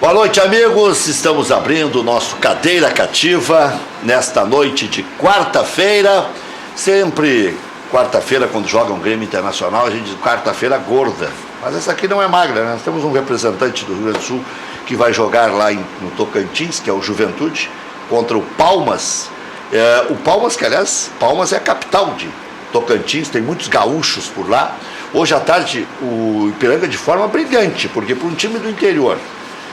Boa noite, amigos. Estamos abrindo o nosso Cadeira Cativa nesta noite de quarta-feira. Sempre quarta-feira, quando joga um Grêmio Internacional, a gente diz quarta-feira gorda. Mas essa aqui não é magra, né? Nós temos um representante do Rio Grande do Sul que vai jogar lá no Tocantins, que é o Juventude, contra o Palmas. O Palmas, que aliás, Palmas é a capital de Tocantins, tem muitos gaúchos por lá. Hoje à tarde, o Ipiranga de forma brilhante, porque para um time do interior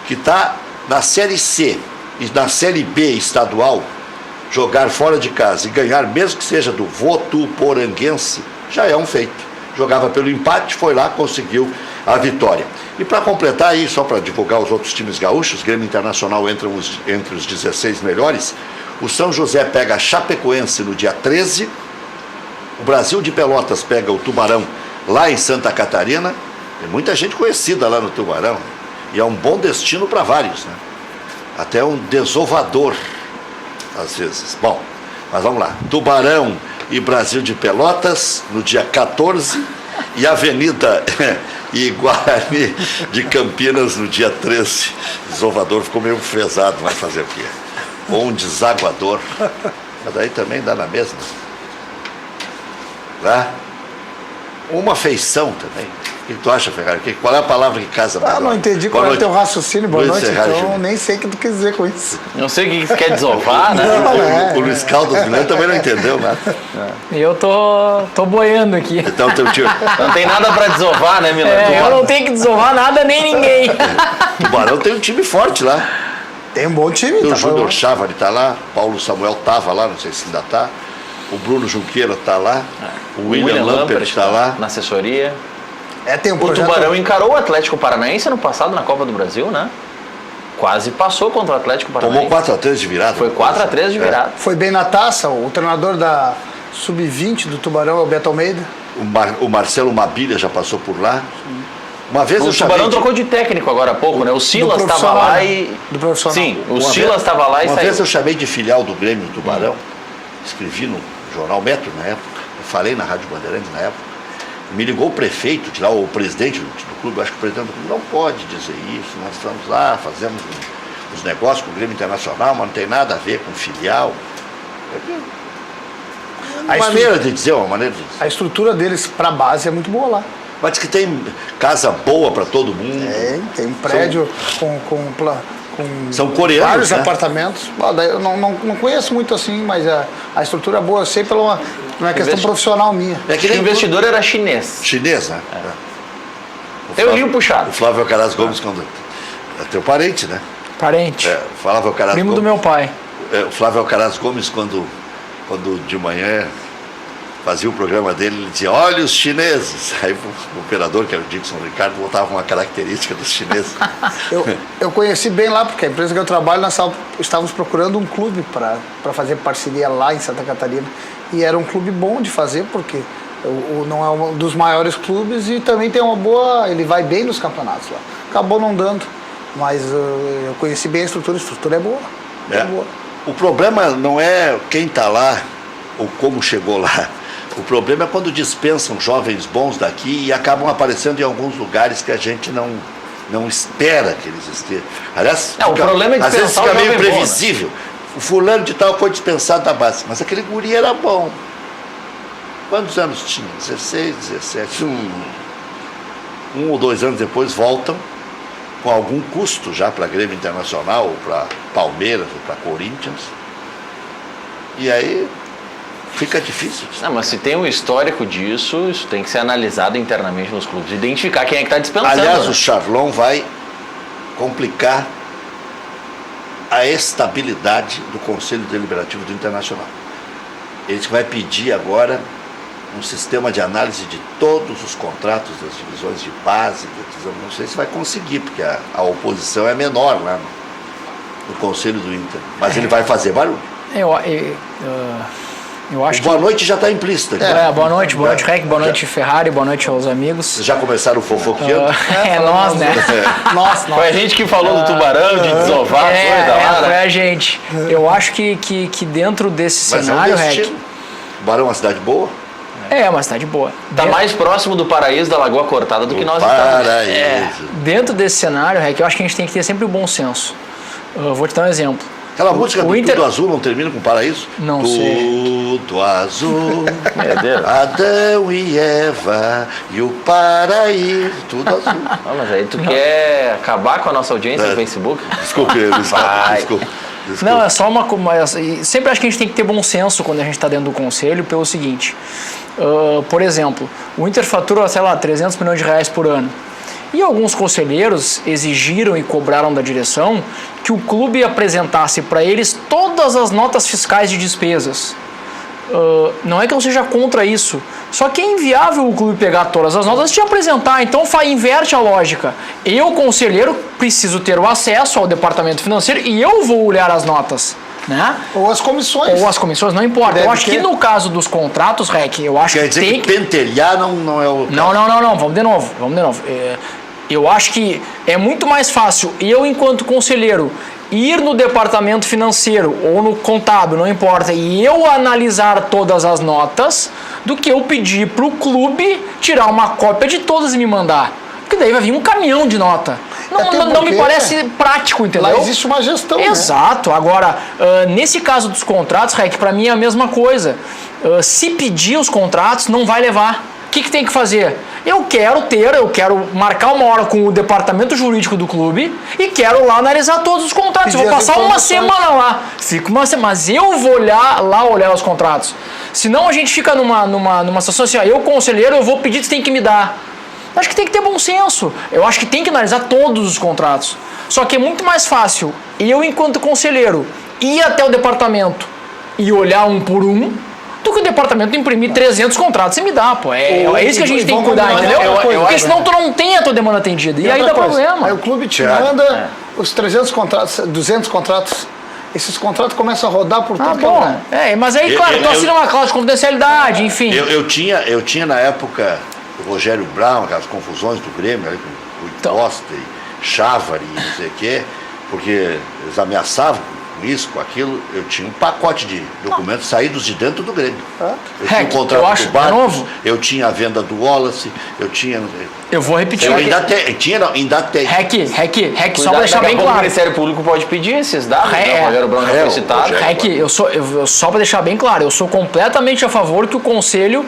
que está na Série C e na Série B estadual, jogar fora de casa e ganhar, mesmo que seja do Votuporanguense, já é um feito. Jogava pelo empate, foi lá, conseguiu a vitória. E para completar aí, só para divulgar os outros times gaúchos, Grêmio Internacional entra entre os 16 melhores, o São José pega a Chapecoense no dia 13, o Brasil de Pelotas pega o Tubarão lá em Santa Catarina, tem muita gente conhecida lá no Tubarão, e é um bom destino para vários, né? Até um desovador, às vezes. Bom, mas vamos lá. Tubarão e Brasil de Pelotas no dia 14 e Avenida e Guarani de Campinas no dia 13. Desovador ficou meio pesado, vai fazer o quê? Ou um desaguador. Mas daí também dá na mesma. Tá? Uma feição também. O que tu acha, Ferrari? Qual é a palavra que casa melhor? Não entendi qual é o teu raciocínio. Boa noite, então nem sei o que tu quer dizer com isso. Não sei o que você quer desovar, né? O Luiz Caldas Milano também não entendeu nada. Eu tô boiando aqui. Então teu tio... Não tem nada pra desovar, né, Milano? Eu não tenho que desovar nada nem ninguém. Tubarão tem um time forte lá. Tem um bom time. O Júnior Chávari tá lá, Paulo Samuel tava lá, não sei se ainda tá. O Bruno Junqueira tá lá. O William Lampert tá lá. Na assessoria. Tem um projeto... O Tubarão encarou o Atlético Paranaense ano passado na Copa do Brasil, né? Quase passou contra o Atlético Paranaense. Tomou 4-3 de virada. Foi 4-3 de virada. Foi bem na taça. O treinador da Sub-20 do Tubarão é o Beto Almeida. O Marcelo Mabilha já passou por lá. Uma vez O Tubarão trocou de técnico agora há pouco, né? O Silas estava lá e... Do profissional. Sim, o Silas estava lá e saiu. Uma vez eu chamei de filial do Grêmio Tubarão. Escrevi no Jornal Metro na época. Eu falei na Rádio Bandeirantes na época. Me ligou o prefeito de lá, o presidente do clube, acho que o presidente do clube não pode dizer isso, nós estamos lá, fazemos os negócios com o Grêmio Internacional, mas não tem nada a ver com filial. Uma maneira de dizer. A estrutura deles para a base é muito boa lá. Mas diz que tem casa boa para todo mundo. Tem um prédio são coreanos, vários né? apartamentos. Eu não conheço muito assim, mas a estrutura é boa. Eu sei pela uma questão profissional minha. O investidor era chinês. Chinês, né? Tem o Rio puxado. O Flávio Alcaraz Gomes, quando... É teu parente, né? Parente. O Flávio Alcaraz Primo Gomes, do meu pai. O Flávio Alcaraz Gomes, quando de manhã fazia o programa dele, ele dizia, olha os chineses. Aí o operador, que era o Dixon Ricardo, botava uma característica dos chineses. Eu conheci bem lá, porque a empresa que eu trabalho, nós estávamos procurando um clube para fazer parceria lá em Santa Catarina. E era um clube bom de fazer, porque não é um dos maiores clubes e também tem uma boa... Ele vai bem nos campeonatos lá. Acabou não dando, mas eu conheci bem a estrutura é boa. É boa. O problema não é quem está lá ou como chegou lá. O problema é quando dispensam jovens bons daqui e acabam aparecendo em alguns lugares que a gente não espera que eles estejam. Aliás, o problema é às vezes dispensar fica o meio jovem previsível. Bom, né? O fulano de tal foi dispensado da base, mas aquele guri era bom. Quantos anos tinha? 16, 17. Um ou 2 anos depois voltam com algum custo já para Grêmio Internacional, ou para Palmeiras, ou para Corinthians. E aí fica difícil. Não, mas se tem um histórico disso, isso tem que ser analisado internamente nos clubes. Identificar quem é que está dispensando. Aliás, né? o Charlon vai complicar a estabilidade do Conselho Deliberativo do Internacional. Ele vai pedir agora um sistema de análise de todos os contratos das divisões de base. Não sei se vai conseguir, porque a oposição é menor lá no Conselho do Inter. Mas ele vai fazer barulho. Eu acho boa noite já está implícito. Boa noite, Rec, boa noite, Ferrari, boa noite aos amigos. Vocês já começaram o fofoqueando? Nós, né? Nós. Foi a gente que falou do Tubarão, de desovar, foi a gente. Eu acho que dentro desse cenário, Rec... Tubarão é uma cidade boa? É uma cidade boa. Tá mais próximo do paraíso da Lagoa Cortada do que nós estamos. Paraíso. Dentro desse cenário, eu acho que a gente tem que ter sempre o bom senso. Eu vou te dar um exemplo. Aquela música do Inter... Tudo Azul não termina com paraíso? Não sei. Tudo azul, Meu Deus. Adão e Eva e o paraíso, tudo azul. Ah, mas aí tu quer acabar com a nossa audiência no Facebook? Desculpe, desculpe. Não, é só uma coisa. Sempre acho que a gente tem que ter bom senso quando a gente está dentro do conselho, pelo seguinte. Por exemplo, o Inter fatura, sei lá, 300 milhões de reais por ano. E alguns conselheiros exigiram e cobraram da direção que o clube apresentasse para eles todas as notas fiscais de despesas. Não é que eu seja contra isso, só que é inviável o clube pegar todas as notas e te apresentar, então inverte a lógica. Eu, conselheiro, preciso ter o acesso ao departamento financeiro e eu vou olhar as notas. Né? Ou as comissões. Ou as comissões, não importa. Eu acho que no caso dos contratos, Rec, eu acho Quer que dizer tem que pentelhar não é o... Não, vamos de novo. Eu acho que é muito mais fácil eu, enquanto conselheiro, ir no departamento financeiro ou no contábil, não importa, e eu analisar todas as notas, do que eu pedir para o clube tirar uma cópia de todas e me mandar. Porque daí vai vir um caminhão de nota. Não me parece prático, entendeu? Lá existe uma gestão, Exato. Né? Agora, nesse caso dos contratos, Rec, para mim é a mesma coisa. Se pedir os contratos, não vai levar. O que tem que fazer? Eu quero marcar uma hora com o departamento jurídico do clube e quero lá analisar todos os contratos. Eu vou passar uma semana lá. Fico uma semana, mas eu vou olhar os contratos. Senão a gente fica numa situação assim, eu conselheiro, eu vou pedir, você tem que me dar. Acho que tem que ter bom senso. Eu acho que tem que analisar todos os contratos. Só que é muito mais fácil eu, enquanto conselheiro, ir até o departamento e olhar um por um, do que o departamento imprimir 300 contratos e me dá, pô. É isso que a gente tem que cuidar, entendeu? Porque senão tu não tem a tua demanda atendida. E aí dá problema. Aí o clube te manda os 300 contratos, 200 contratos. Esses contratos começam a rodar por tudo. Bom. Mas aí, claro, tu assina uma cláusula de confidencialidade, enfim. Eu tinha na época o Rogério Brown, aquelas confusões do Grêmio, ali, com o Costa e Chávari e não sei o quê, porque eles ameaçavam com isso, com aquilo. Eu tinha um pacote de documentos saídos de dentro do Grêmio. Eu tinha o contrato do Barcos, eu tinha a venda do Wallace, eu vou repetir. Eu ainda tem. Rec, só pra deixar bem claro. O Ministério Público pode pedir esses dados, o Rogério Brown já foi citado. Rec, só pra deixar bem claro, eu sou completamente a favor que o Conselho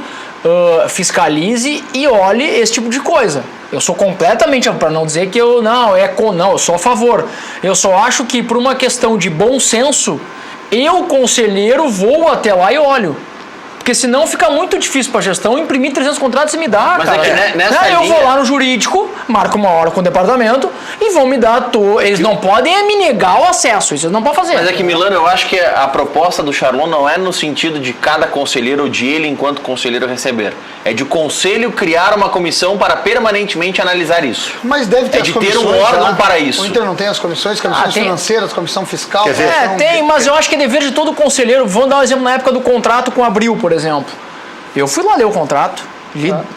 fiscalize e olhe esse tipo de coisa. Eu sou completamente, para não dizer que eu sou a favor. Eu só acho que por uma questão de bom senso, eu, conselheiro, vou até lá e olho. Porque senão fica muito difícil para a gestão imprimir 300 contratos e me dar, mas cara. Eu vou lá no jurídico, marco uma hora com o departamento e vão me dar eles não podem me negar o acesso, isso eles não podem fazer. Mas é que, Milano, eu acho que a proposta do Charlon não é no sentido de cada conselheiro ou de ele enquanto conselheiro receber. É de o conselho criar uma comissão para permanentemente analisar isso. Mas deve ter as comissões. É de ter um órgão para isso. O Inter não tem as comissões financeiras, comissão fiscal. Tem, mas eu acho que é dever de todo conselheiro. Vamos dar um exemplo na época do contrato com a Abril, por exemplo. Eu fui lá ler o contrato,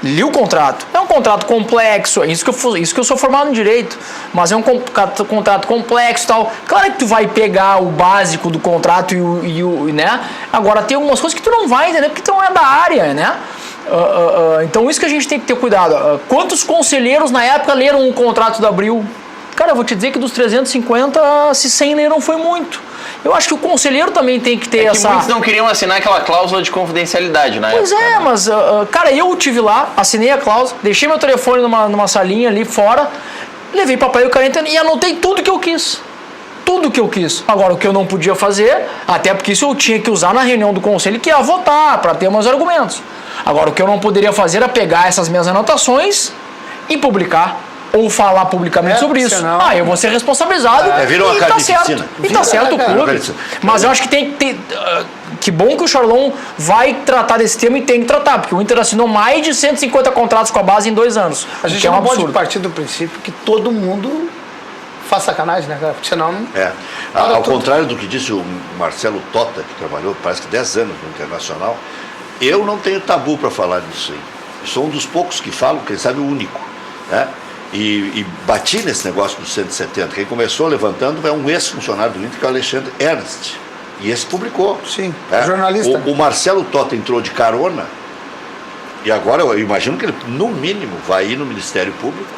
li o contrato. É um contrato complexo, isso que eu sou formado em direito, mas é um contrato complexo e tal. Claro que tu vai pegar o básico do contrato né? Agora tem algumas coisas que tu não vai entender porque tu não é da área, né? Então isso que a gente tem que ter cuidado. Quantos conselheiros na época leram o contrato da Abril? Cara, eu vou te dizer que dos 350, se 100 leram foi muito. Eu acho que o conselheiro também tem que ter essa... muitos não queriam assinar aquela cláusula de confidencialidade na época. Pois é, mas, cara, eu tive lá, assinei a cláusula, deixei meu telefone numa salinha ali fora, levei papel e caneta e anotei tudo que eu quis. Tudo que eu quis. Agora, o que eu não podia fazer, até porque isso eu tinha que usar na reunião do conselho, que ia votar, para ter meus argumentos. Agora, o que eu não poderia fazer era pegar essas minhas anotações e publicar. Ou falar publicamente sobre isso. Senão... eu vou ser responsabilizado e tá certo. E tá certo o clube. Mas eu acho que tem que ter... que bom que o Charlon vai tratar desse tema e tem que tratar, porque o Inter assinou mais de 150 contratos com a base em 2 anos. A gente não pode partir do princípio que todo mundo faz sacanagem, né, cara? Porque senão... Ao contrário do que disse o Marcelo Tota, que trabalhou parece que 10 anos no Internacional, eu não tenho tabu para falar disso aí. Eu sou um dos poucos que falam, quem sabe o único, né? E bati nesse negócio dos 170. Quem começou levantando é um ex-funcionário do Inter, que é o Alexandre Ernst. E esse publicou. Sim, jornalista. O Marcelo Tota entrou de carona E agora eu imagino que ele, no mínimo, vai ir no Ministério Público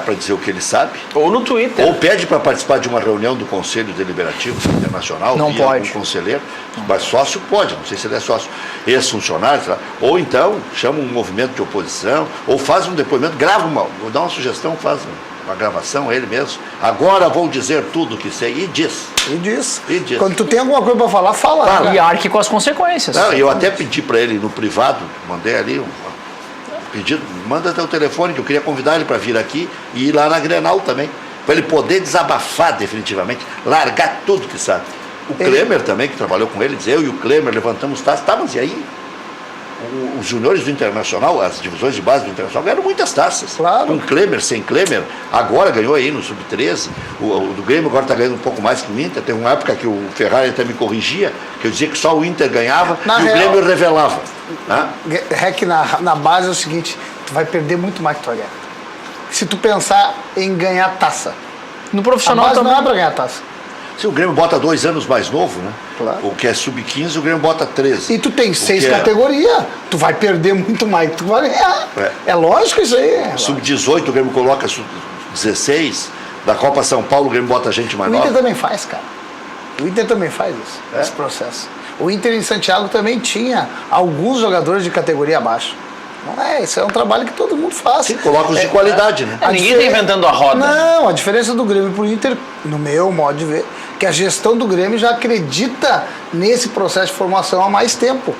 para dizer o que ele sabe. Ou no Twitter. Ou pede para participar de uma reunião do Conselho Deliberativo Internacional. Não pode. Um conselheiro. Mas sócio pode, não sei se ele é sócio. Ex-funcionário, sei lá. Ou então chama um movimento de oposição, ou faz um depoimento, grava vou dar uma sugestão, faz uma gravação, ele mesmo. Agora vou dizer tudo o que sei. E diz. E diz. E diz. Quando tu tem alguma coisa para falar, fala. E arque com as consequências. Não, eu até pedi para ele no privado, mandei ali um pedido, manda teu telefone, que eu queria convidar ele para vir aqui e ir lá na Grenal também, para ele poder desabafar definitivamente, largar tudo que sabe. O Klemer também, que trabalhou com ele, diz, eu e o Klemer levantamos taças, mas e aí? Os juniores do Internacional, as divisões de base do Internacional, ganharam muitas taças. Claro. Com Klemer, sem Klemer, agora ganhou aí no Sub-13, o do Grêmio agora está ganhando um pouco mais que o Inter. Teve uma época que o Ferrari até me corrigia, que eu dizia que só o Inter ganhava Na e real, o Grêmio revelava. Né? Rec, na base é o seguinte, tu vai perder muito mais que tu vai ganhar. Se tu pensar em ganhar taça. No A profissional base também. não é para ganhar taça. Se o Grêmio bota 2 anos mais novo, né? Claro. O que é sub-15, o Grêmio bota 13. E tu tem 6 que é- categorias, tu vai perder muito mais que tu vai ganhar. É. É lógico isso aí. Sub-18, o Grêmio coloca sub-16. Da Copa São Paulo, o Grêmio bota gente mais O Inter nova. também faz, cara. O Inter também faz isso, esse processo. O Inter em Santiago também tinha alguns jogadores de categoria abaixo. Não é, isso é um trabalho que todo mundo faz. Sim, coloca os de qualidade, né? Ninguém está inventando a roda. Não, a diferença do Grêmio pro Inter, no meu modo de ver, que a gestão do Grêmio já acredita nesse processo de formação há mais tempo.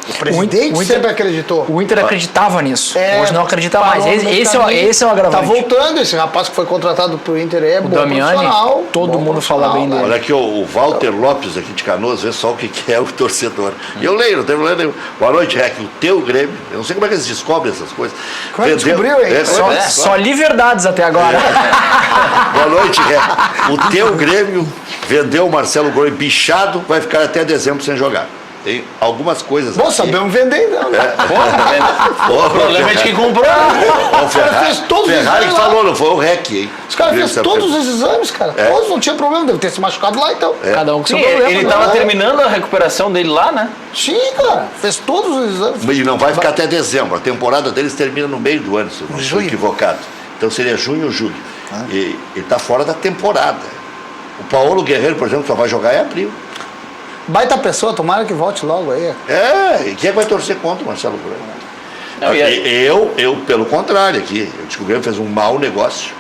O presidente o Inter- sempre acreditou. O Inter acreditava nisso. É, Hoje não acredita mais. parou no Esse é o Tá agravante. voltando, esse rapaz que foi contratado pro Inter é O bom Damiani, profissional. todo bom mundo fala bem profissional, dele. Olha aqui, o Walter Lopes aqui de Canoas, vê só o que é o torcedor. E eu leio, não tem problema nenhum. Boa noite, Rec. O teu Grêmio, eu não sei como é que eles descobrem essas coisas. Como é que descobriu, hein? Só li verdades até agora. Boa noite, Rec. O teu Grêmio vendeu o Marcelo Groi bichado, vai ficar até dezembro sem jogar. Tem algumas coisas Bom, aqui. sabemos vender, não. Né? O problema é de quem comprou. O Ferrari, fez todos os Ferrari que exames lá. falou, não foi o Rec, hein? Os caras Grêmio fez sabe todos que- os exames, cara. Todos não tinha problema, deve ter se machucado lá então. Cada um com seu Sim, problema. ele né? estava terminando a recuperação dele lá, né? Sim, cara. Fez todos os exames. E não vai ficar até dezembro. A temporada deles termina no meio do ano, se eu não estou Junho. equivocado. Então seria junho ou julho. E ele está fora da temporada. O Paulo Guerreiro, por exemplo, só vai jogar em abril. Baita pessoa, tomara que volte logo aí. E quem é que vai torcer contra o Marcelo Groi? Não, e Eu, pelo contrário, aqui, eu acho que o Grêmio fez um mau negócio,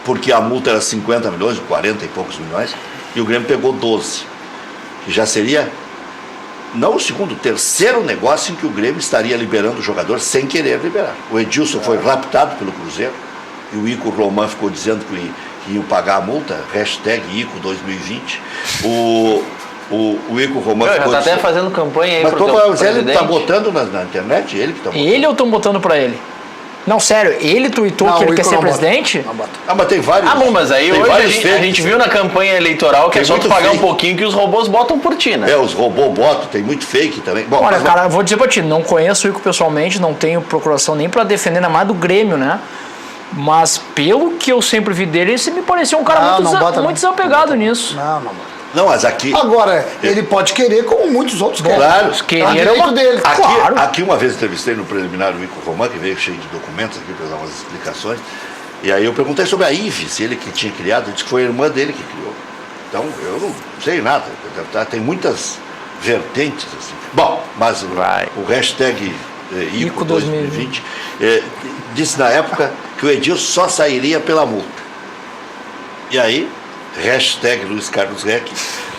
porque a multa era 50 milhões, 40 e poucos milhões, e o Grêmio pegou 12. Que já seria, não o segundo, o terceiro negócio em que o Grêmio estaria liberando o jogador sem querer liberar. O Edilson foi raptado pelo Cruzeiro, e o Ico Roman ficou dizendo que iam pagar a multa, hashtag Ico 2020. O Ico Roman já ficou está até dizendo... fazendo campanha aí Mas pro teu ele presidente. está botando na internet, ele que está botando. Ele eu tô botando pra ele. Não, sério, ele tweetou Não, que o ele quer Ico ser não bota. presidente? Não bota. Ah, mas tem vários. Ah, bom, mas aí tem hoje a vários gente, a fakes, gente né? viu na campanha eleitoral que Tem é só tu muito pagar fake. um pouquinho que os robôs botam por ti, né? Os robôs botam, tem muito fake também. Bom, Olha, mas cara, eu vou dizer pra ti, não conheço o Ico pessoalmente, não tenho procuração nem pra defender na mais do Grêmio, né? Mas pelo que eu sempre vi dele, ele me pareceu um cara Não, muito, não bota, não. muito desapegado nisso. Não, não bota. não, mas aqui. Agora, ele pode querer como muitos outros querem. Claro. Querer É o direito uma- dele. Aqui, Claro. aqui uma vez entrevistei no preliminar o Ico Roman, que veio cheio de documentos aqui para dar umas explicações. E aí eu perguntei sobre a Ive, se ele que tinha criado, ele disse que foi a irmã dele que criou. Então eu não sei nada. Tem muitas vertentes assim. Bom, mas o hashtag Ico 2020 disse na época que o Edilson só sairia pela multa. E aí, hashtag Luiz Carlos Rec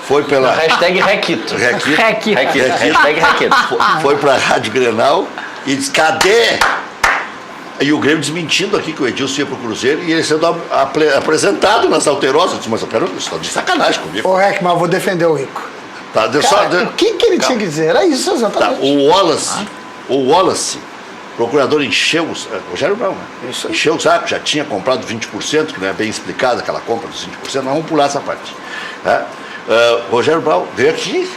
foi pela. Hashtag Requito. Requito. Requito. Hashtag Requito. Foi para a Rádio Grenal e disse, cadê? E o Grêmio desmentindo aqui que o Edilson ia para o Cruzeiro e ele sendo apresentado nas alterosas. Eu disse, mas eu quero isso, está de sacanagem comigo. Ô, Rec, mas eu vou defender o Rico. Tá, Cara, o que ele tinha que dizer? Era isso Tá, exatamente. o Wallace, procurador, encheu o Rogério Brown, né? Isso aí. Encheu o saco, já tinha comprado 20%, que não é bem explicada aquela compra dos 20%, mas vamos pular essa parte. Né? Rogério Brown veio aqui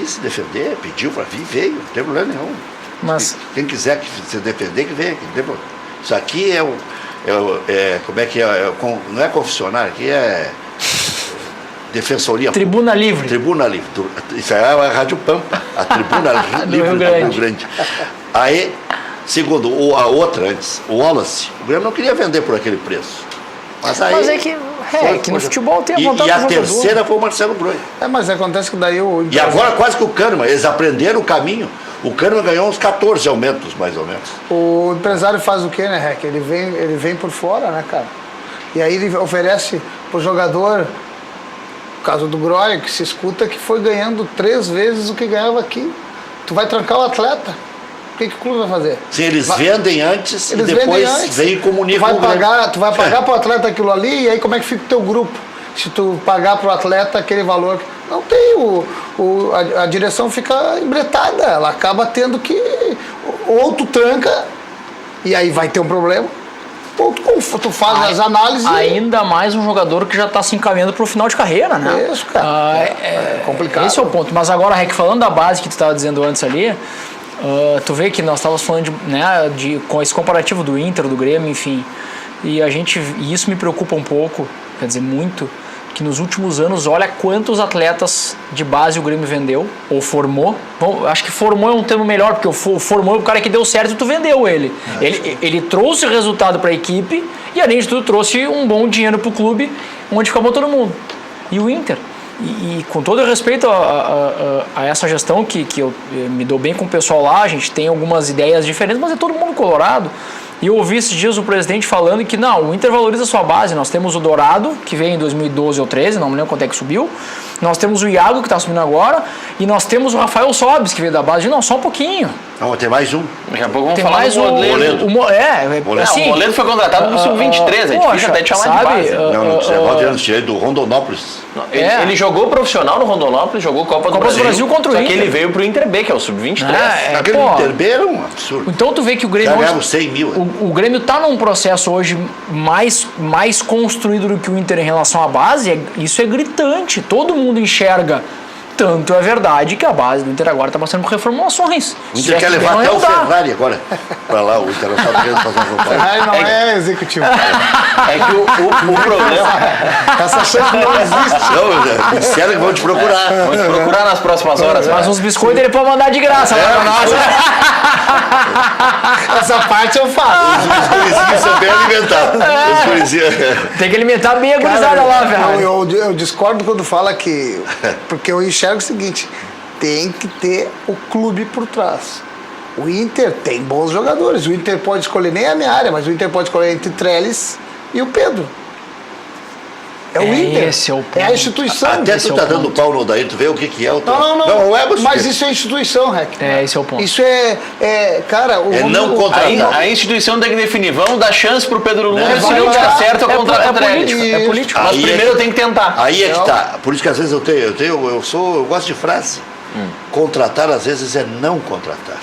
se defender, pediu para vir, veio, não tem problema nenhum. Mas Quem quiser se defender, que venha aqui, não tem problema. Isso aqui como é que não é confessionário, aqui é Defensoria Tribuna Livre. Tribuna Livre. Isso é a Rádio Pampa, a Tribuna Livre do Rio Grande. Aí, segundo, a outra antes, o Wallace, o Grêmio não queria vender por aquele preço. Mas aí... que no futebol tem a vontade E a do jogador. terceira foi o Marcelo Broi. Mas acontece que daí o... E agora quase que o Kahneman, eles aprenderam o caminho. O Kahneman ganhou uns 14 aumentos, mais ou menos. O empresário faz o quê, né, Rec? Ele vem por fora, né, cara? E aí ele oferece pro jogador, no caso do Groy, que se escuta que foi ganhando 3 vezes o que ganhava aqui. Tu vai trancar o atleta. O que o clube vai fazer? Sim, eles vendem antes Eles e depois vendem antes. vem e comunicam. Tu vai pagar pro atleta aquilo ali, e aí como é que fica o teu grupo? Se tu pagar pro atleta aquele valor. Não tem, a direção fica embretada, ela acaba tendo que. Ou tu tranca, e aí vai ter um problema, ou tu faz as análises. Ainda mais um jogador que já está se encaminhando para o final de carreira, né? Isso, cara. É complicado. Esse é o ponto. Mas agora, Rec, falando da base que tu estava dizendo antes ali, tu vê que nós estávamos falando com esse comparativo do Inter, do Grêmio, enfim. E isso me preocupa um pouco, quer dizer, muito, que nos últimos anos, olha quantos atletas de base o Grêmio vendeu, ou formou. Bom, acho que formou é um termo melhor, porque formou é o cara que deu certo e tu vendeu ele. Ele trouxe resultado para a equipe e, além de tudo, trouxe um bom dinheiro para o clube, onde ficou todo mundo. E o Inter... E com todo respeito a essa gestão, que eu me dou bem com o pessoal lá, a gente tem algumas ideias diferentes, mas é todo mundo colorado. E eu ouvi esses dias o presidente falando que não, o Inter valoriza a sua base. Nós temos o Dourado, que veio em 2012 ou 13, não me lembro quanto é que subiu. Nós temos o Iago, que está subindo agora. E nós temos o Rafael Sobis, que veio da base. Não, só um pouquinho. Não, tem mais um. Daqui a pouco vamos Tem falar mais do Moledo. o Moledo foi contratado no Sub-23, é difícil até te chamar de base. Não, 19 anos, tirei do Rondonópolis. Ele jogou profissional no Rondonópolis, jogou Copa do Brasil contra o só Inter. que ele veio pro Inter B, que é o Sub-23. Aquele Inter B era um absurdo. Então tu vê que o Grêmio... Já ganhava 100 mil. O Grêmio está num processo hoje mais construído do que o Inter em relação à base. Isso é gritante. Todo mundo enxerga. Tanto é verdade que a base do Inter agora está passando por reformulações. O Inter quer levar até o Ferrari agora para lá. O Inter está querendo fazer uma roupagem. Ferrari não é executivo. É que o problema... Essa chance não existe. Não, disseram que vão te procurar. Vamos te procurar nas próximas horas. Mas uns biscoitos ele pode mandar de graça lá pra nós. Essa parte eu faço. Os gurizinhos são bem alimentados. Os gurizinhos... Tem que alimentar bem a gurizada lá, Ferrari. Eu discordo quando fala que... Porque eu enxergo o seguinte, tem que ter o clube por trás. O Inter tem bons jogadores. O Inter pode escolher, nem a minha área, mas o Inter pode escolher entre Trellis e o Pedro. É o Inter. Esse é o ponto. É a instituição. Até tu tá dando pau no Odair, tu vê o que é o... Não, é mas isso é instituição, Rec. Esse é o ponto. Isso cara... não contratar. A instituição tem que definir, vamos dar chance pro Pedro Nunes, se vai não lá. der certo, eu contrato o Trellis. É político. Mas Aí primeiro eu tenho que tentar. Aí é que tá. Por isso que às vezes eu gosto de frase. Contratar às vezes é não contratar.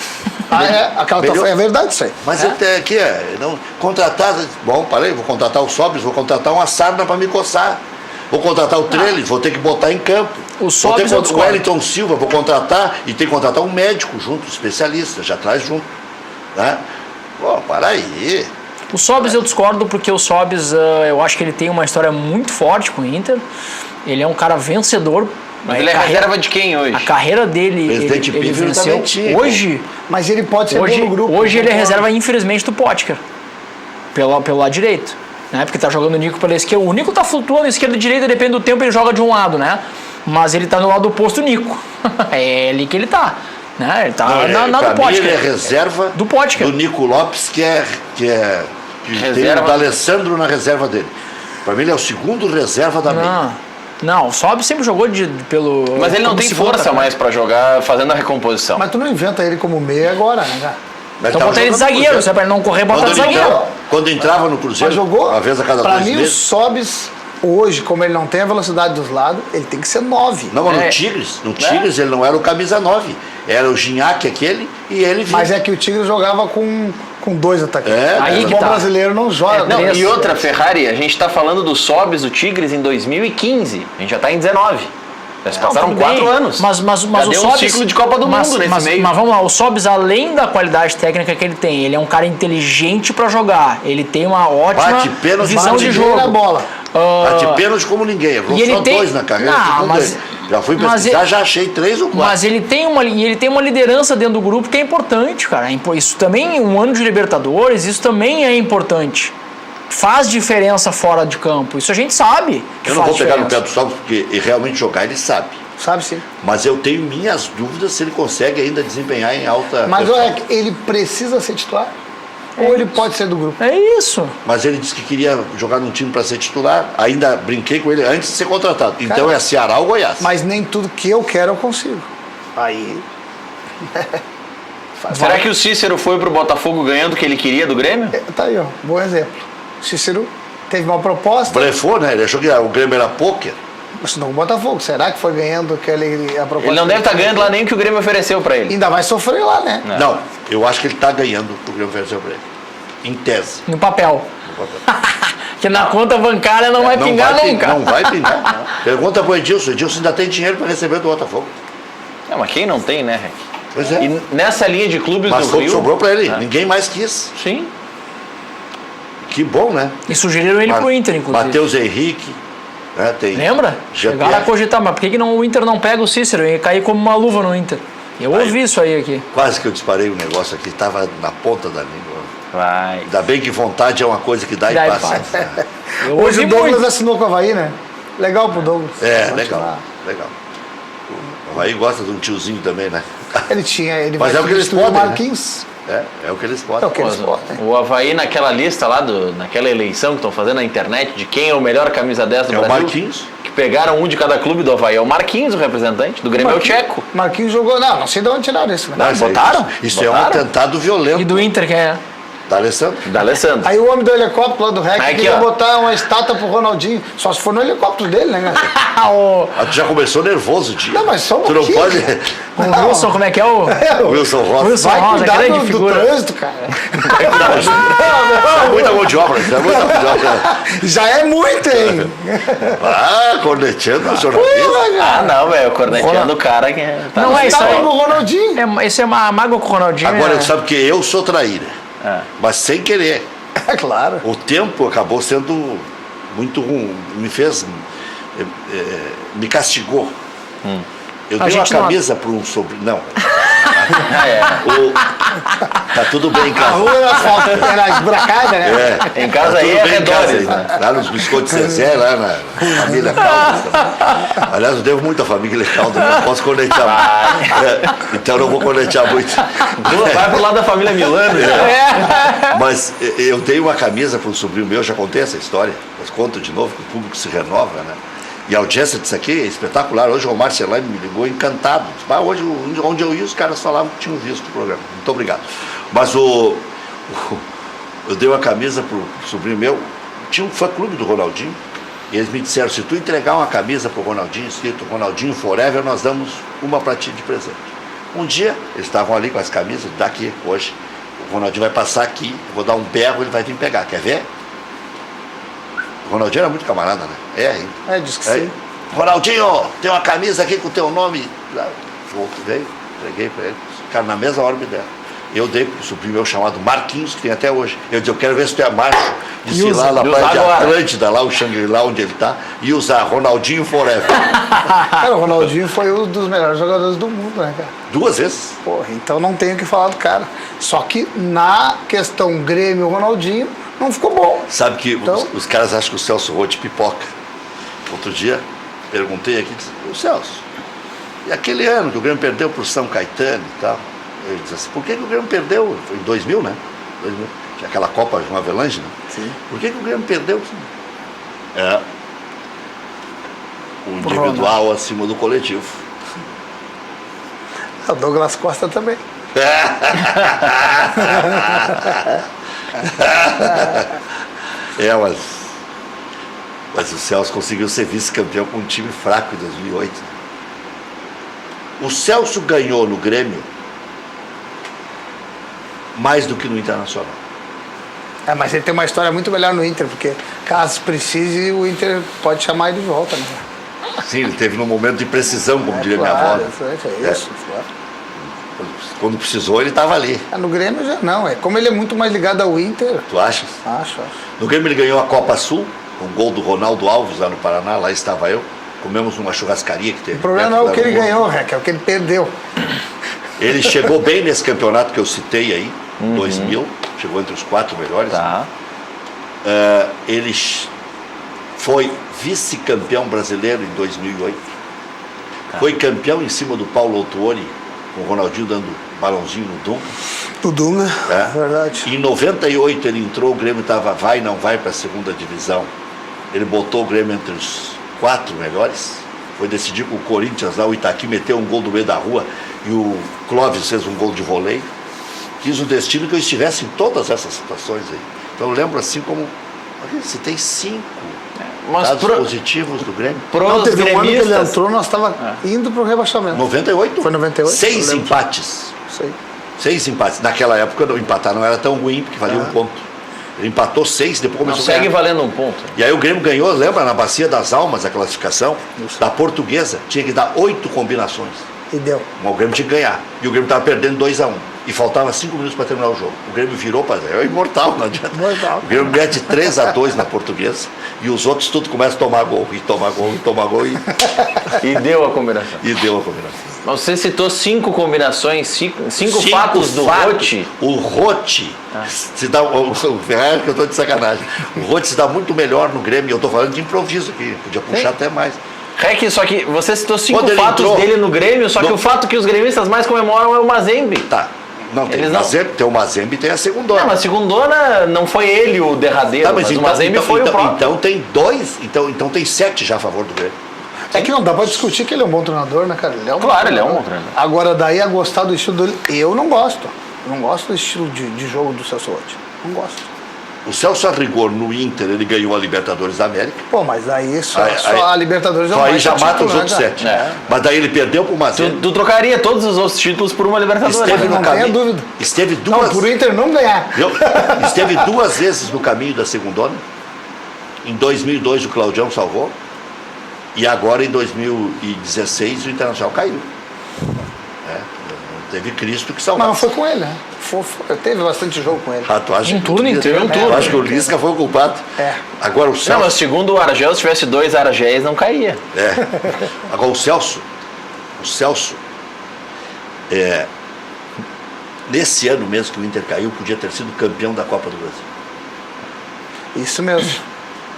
É verdade isso aí. Mas até aqui não contratar. Bom, parei, vou contratar o Sobis, vou contratar uma sarna para me coçar. Vou contratar o Trellis, vou ter que botar em campo. O Sobis vou ter o Wellington Silva, vou contratar e tem que contratar um médico junto, um especialista, já traz junto. Né? Pô, para aí. O Sobis eu discordo porque o Sobis, eu acho que ele tem uma história muito forte com o Inter. Ele é um cara vencedor. Mas ele é reserva de quem hoje? A carreira dele, Presidente ele Pífero venceu. também tinha. Hoje, Mas ele pode ser bom no grupo. hoje ele é reserva, infelizmente, do Potker. Pelo lado direito. Né? Porque tá jogando o Nico pela esquerda. O Nico tá flutuando esquerda e direita, depende do tempo, ele joga de um lado, né? Mas ele tá no lado oposto do Nico. É ali que ele tá. Né? Ele tá na do Potker. Ele é reserva do Potker. Do Nico Lopes, que tem o D'Alessandro na reserva dele. Para mim ele é o segundo reserva da meia. Não, o Sobis sempre jogou pelo... Mas ele não tem força mais para jogar fazendo a recomposição. Mas tu não inventa ele como meia agora, né? Então bota ele de zagueiro, se é pra ele não correr, bota de zagueiro. Quando entrava no Cruzeiro, mas jogou, uma vez a cada 2 meses. Pra mim o Sobis, hoje, como ele não tem a velocidade dos lados, ele tem que ser 9. Não, mas no Tigres ele não era o camisa 9. Era o Gignac aquele e ele vinha. Mas é que o Tigres jogava com 2 atacantes. Aí que o brasileiro não joga. Não, e outra, Ferrari, a gente tá falando do Sobis, do Tigres, em 2015. A gente já tá em 19. Já se passaram 4 anos. Mas o Sobis, ciclo de Copa do Mundo nesse meio. Mas vamos lá, o Sobis, além da qualidade técnica que ele tem, ele é um cara inteligente pra jogar. Ele tem uma ótima visão de jogo. A bola. Bate pênalti como ninguém. Errou E ele só tem- 2 na carreira. Não, segundo mas- ele. Já fui mas pesquisar, ele- já achei 3 ou 4. Mas ele tem uma liderança dentro do grupo que é importante, cara. Isso também, um ano de Libertadores, isso também é importante. Faz diferença fora de campo. Isso a gente sabe. Que Eu não faz vou pegar no pé diferença. do Salvo, porque realmente jogar ele sabe. Sabe sim. Mas eu tenho minhas dúvidas se ele consegue ainda desempenhar em alta Mas performance. olha, ele precisa ser titular? Ou ele pode ser do grupo? É isso. Mas ele disse que queria jogar num time para ser titular. Ainda brinquei com ele antes de ser contratado. Então é Ceará ou Goiás. Mas nem tudo que eu quero eu consigo. Aí. Será que o Cícero foi pro Botafogo ganhando o que ele queria do Grêmio? Tá aí, ó. Bom exemplo. Cícero teve uma proposta, Blefou, né? Ele achou que o Grêmio era pôquer. mas não o Botafogo. Será que foi ganhando a proposta? Ele não deve estar ganhando lá nem o que o Grêmio ofereceu pra ele. Ainda vai sofrer lá, né? Não, eu acho que ele está ganhando o que o Grêmio ofereceu para ele. Em tese. No papel. No papel. Que na conta bancária não vai pingar nunca. Não vai pingar. Pergunta pro Edilson. O Edilson ainda tem dinheiro para receber do Botafogo. É, mas quem não tem, né, Rec? Pois é. E nessa linha de clubes Mas do foi o que Rio... sobrou para ele. É. Ninguém mais quis. Sim. Que bom, né? E sugeriram ele pro Inter, inclusive. Matheus Henrique. Né, tem Lembra? Jean-Pierre. Chegaram a cogitar, mas por que não, o Inter não pega o Cícero? Ia cair como uma luva no Inter. Eu ouvi isso aí aqui. Quase que eu disparei um negócio aqui. Estava na ponta da língua. Vai. Ainda bem que vontade é uma coisa que dá Dá e e passa. passa. Eu Hoje ouvi o Douglas muito. assinou com o Avaí, né? Legal pro Douglas. É, Continuar. legal. Legal. O Havaí gosta de um tiozinho também, né? Ele Mas vai é o que eles substituir o podem, né? Marquinhos. É o que eles É podem. o que eles podem. O Avaí naquela lista lá, naquela eleição que estão fazendo na internet de quem é o melhor camisa 10 do É o Brasil. Marquinhos. Que pegaram um de cada clube do Avaí. É o Marquinhos, o representante. Do Grêmio é o Tcheco. Marquinhos jogou. Não sei de onde tiraram isso. Né? Não, isso aí- botaram? Isso é um Botaram? atentado violento. E do Inter, que é. Da Alessandro. Da Alessandro. Aí o homem do helicóptero lá do REC Aqui, queria ó. botar uma estátua pro Ronaldinho. Só se for no helicóptero dele, né, cara? o Ah, tu já começou nervoso, tio. Não, mas só um Tu não pouquinho, pode. cara. o Wilson, como é que é o. Wilson Rosa. Wilson Vai Rosa, cuidar grande do figura. trânsito, cara. É muita mão de obra. É muita mão de obra. Já é muito, hein? Ah, corneteando o jornalista. Ah, não, velho. Corneteando o cara que tá Não no é isso Tava aí. no Ronaldinho. Isso é uma mágoa com o Ronaldinho. Agora, é- tu sabe que eu sou traíra. Mas sem querer. É claro. O tempo acabou sendo muito ruim. Me fez. Me castigou. Eu A dei uma gente não- camisa para um sobrinho. Não. Ah, é. Tá tudo bem em A casa. rua era asfalto, era esburacada, né? Em casa Tá aí tudo é bem em casa redores, aí, né? Lá nos biscoitos Zezé, lá na família Caldas. também. Aliás, eu devo muito à família Caldas, não posso cornetear muito. Então não vou cornetear muito. Vai pro lado da família Milano. já. Mas eu dei uma camisa para um sobrinho meu, já contei essa história, mas conto de novo, que o público se renova, né? E a audiência disso aqui é espetacular. Hoje o Omar Celani me ligou encantado. Disse, hoje, onde eu ia, os caras falavam que tinham visto o programa. Muito obrigado. Mas eu dei uma camisa para o sobrinho meu, tinha um fã-clube do Ronaldinho, e eles me disseram, se tu entregar uma camisa para o Ronaldinho, escrito Ronaldinho Forever, nós damos uma para ti de presente. Um dia, eles estavam ali com as camisas, daqui, hoje, o Ronaldinho vai passar aqui, eu vou dar um berro, ele vai vir pegar, quer ver? O Ronaldinho era muito camarada, né? Hein? Diz que sim. Ronaldinho, tem uma camisa aqui com o teu nome. Veio, entreguei para ele. Cara, na mesma hora me deram. Eu dei para o sobrinho meu chamado Marquinhos, que tem até hoje. Eu disse, eu quero ver se tu é macho de ir lá na praia de agora. Atlântida, lá o Shangri-La, onde ele está, e usar Ronaldinho Forever. Cara, o Ronaldinho foi um dos melhores jogadores do mundo, né, cara? 2 vezes. Porra, então não tenho o que falar do cara. Só que na questão Grêmio Ronaldinho, não ficou bom. Sabe que Então- os caras acham que o Celso Roth pipoca. Outro dia, perguntei aqui, disse, o Celso, e aquele ano que o Grêmio perdeu para o São Caetano e tal? Ele disse assim, por que o Grêmio perdeu? Foi em 2000, né? 2000, que é aquela Copa de uma Avelange, né? Sim. Por que o Grêmio perdeu? O individual acima do coletivo. O Douglas Costa também. Mas o Celso conseguiu ser vice-campeão com um time fraco em 2008. O Celso ganhou no Grêmio mais do que no Internacional. Mas ele tem uma história muito melhor no Inter, porque caso precise, o Inter pode chamar ele de volta, né? Sim, ele teve num momento de precisão, como diria minha avó. Claro, né? é isso. Claro. Quando precisou, ele estava ali. No Grêmio já não, como ele é muito mais ligado ao Inter, Tu achas? acho. No Grêmio ele ganhou a Copa Sul um gol do Ronaldo Alves lá no Paraná, lá estava eu. Comemos numa churrascaria que teve. O problema não é o que ele ganhou, Rec, é o que ele perdeu. Ele chegou bem nesse campeonato que eu citei aí, 2000, chegou entre os 4 melhores. Tá. Ele foi vice-campeão brasileiro em 2008. Foi campeão em cima do Paulo Autuori, com o Ronaldinho dando balãozinho no Dunga. O Dunga, verdade. Em 98 ele entrou, o Grêmio estava vai, não vai para a segunda divisão. Ele botou o Grêmio entre os 4 melhores. Foi decidir com o Corinthians lá, o Itaqui meteu um gol do meio da rua e o Clóvis fez um gol de voleio. Quis o destino que eu estivesse em todas essas situações aí. Então eu lembro assim como, se tem 5 dados positivos do Grêmio. Não, teve um ano que ele entrou, nós estávamos indo para o rebaixamento. 98? Foi 98? 6 empates. Isso aí. 6 empates. Naquela época empatar não era tão ruim, porque valia 1 ponto. Ele empatou 6, depois Não começou a segue ganhar. valendo 1 ponto. E aí o Grêmio ganhou, lembra, na Bacia das Almas, a classificação da Portuguesa. Tinha que dar 8 combinações. E deu. Mas o Grêmio tinha que ganhar. E o Grêmio estava perdendo 2-1. E faltava 5 minutos para terminar o jogo. O Grêmio virou para... É imortal, não adianta. Imortal. O Grêmio mete 3-2 na Portuguesa. E os outros tudo começam a tomar gol. E tomar gol, e tomar gol. E deu a combinação. E deu a combinação. Mas você citou 5 combinações, 5 fatos do Rote. O Rote se dá... O Ferrari que eu estou de sacanagem. O Rote se dá muito melhor no Grêmio. Eu estou falando de improviso aqui. Podia puxar até mais. Rec, só que você citou 5 Quando ele fatos entrou, dele no Grêmio, só que o fato que os gremistas mais comemoram é o Mazembe. Tá. Não, tem Eles o não- Mazembe, tem o Mazembe e tem a segundona. Não, mas a segundona não foi ele o derradeiro, Tá, mas o então, Mazembe foi o próprio. Então tem 2, então tem 7 já a favor do Grêmio. É que não dá pra discutir que ele é um bom treinador, né, cara? Ele é um Claro, bom ele é um treinador. bom treinador. Agora, daí a gostar do estilo dele, eu não gosto. Eu não gosto do estilo de jogo do Celso Rotti. Não gosto. O Celso Arrigor no Inter, ele ganhou a Libertadores da América. Pô, mas daí só, Aí- só a Libertadores é um Só aí baita já mata título, os né, outros cara? 7. É. Mas daí ele perdeu pro Tu, Mazembe. tu trocaria todos os outros títulos por uma Libertadores. Esteve não no tenha caminho. dúvida. Esteve Não, duas. por Inter não ganhar. Viu? Esteve 2 vezes no caminho da segundona. Em 2002 o Claudião salvou. E agora em 2016 o Internacional caiu. Não teve Cristo que salvou. Mas não foi com ele, né? Teve bastante jogo com ele. Ah, tu acha Um que turno inteiro, Eu né? acho que o Lisca foi o culpado. É. Agora o Não, Celso. mas segundo o Argel, se tivesse 2 Argéis, não caía. Agora o Celso, nesse ano mesmo que o Inter caiu, podia ter sido campeão da Copa do Brasil. Isso mesmo.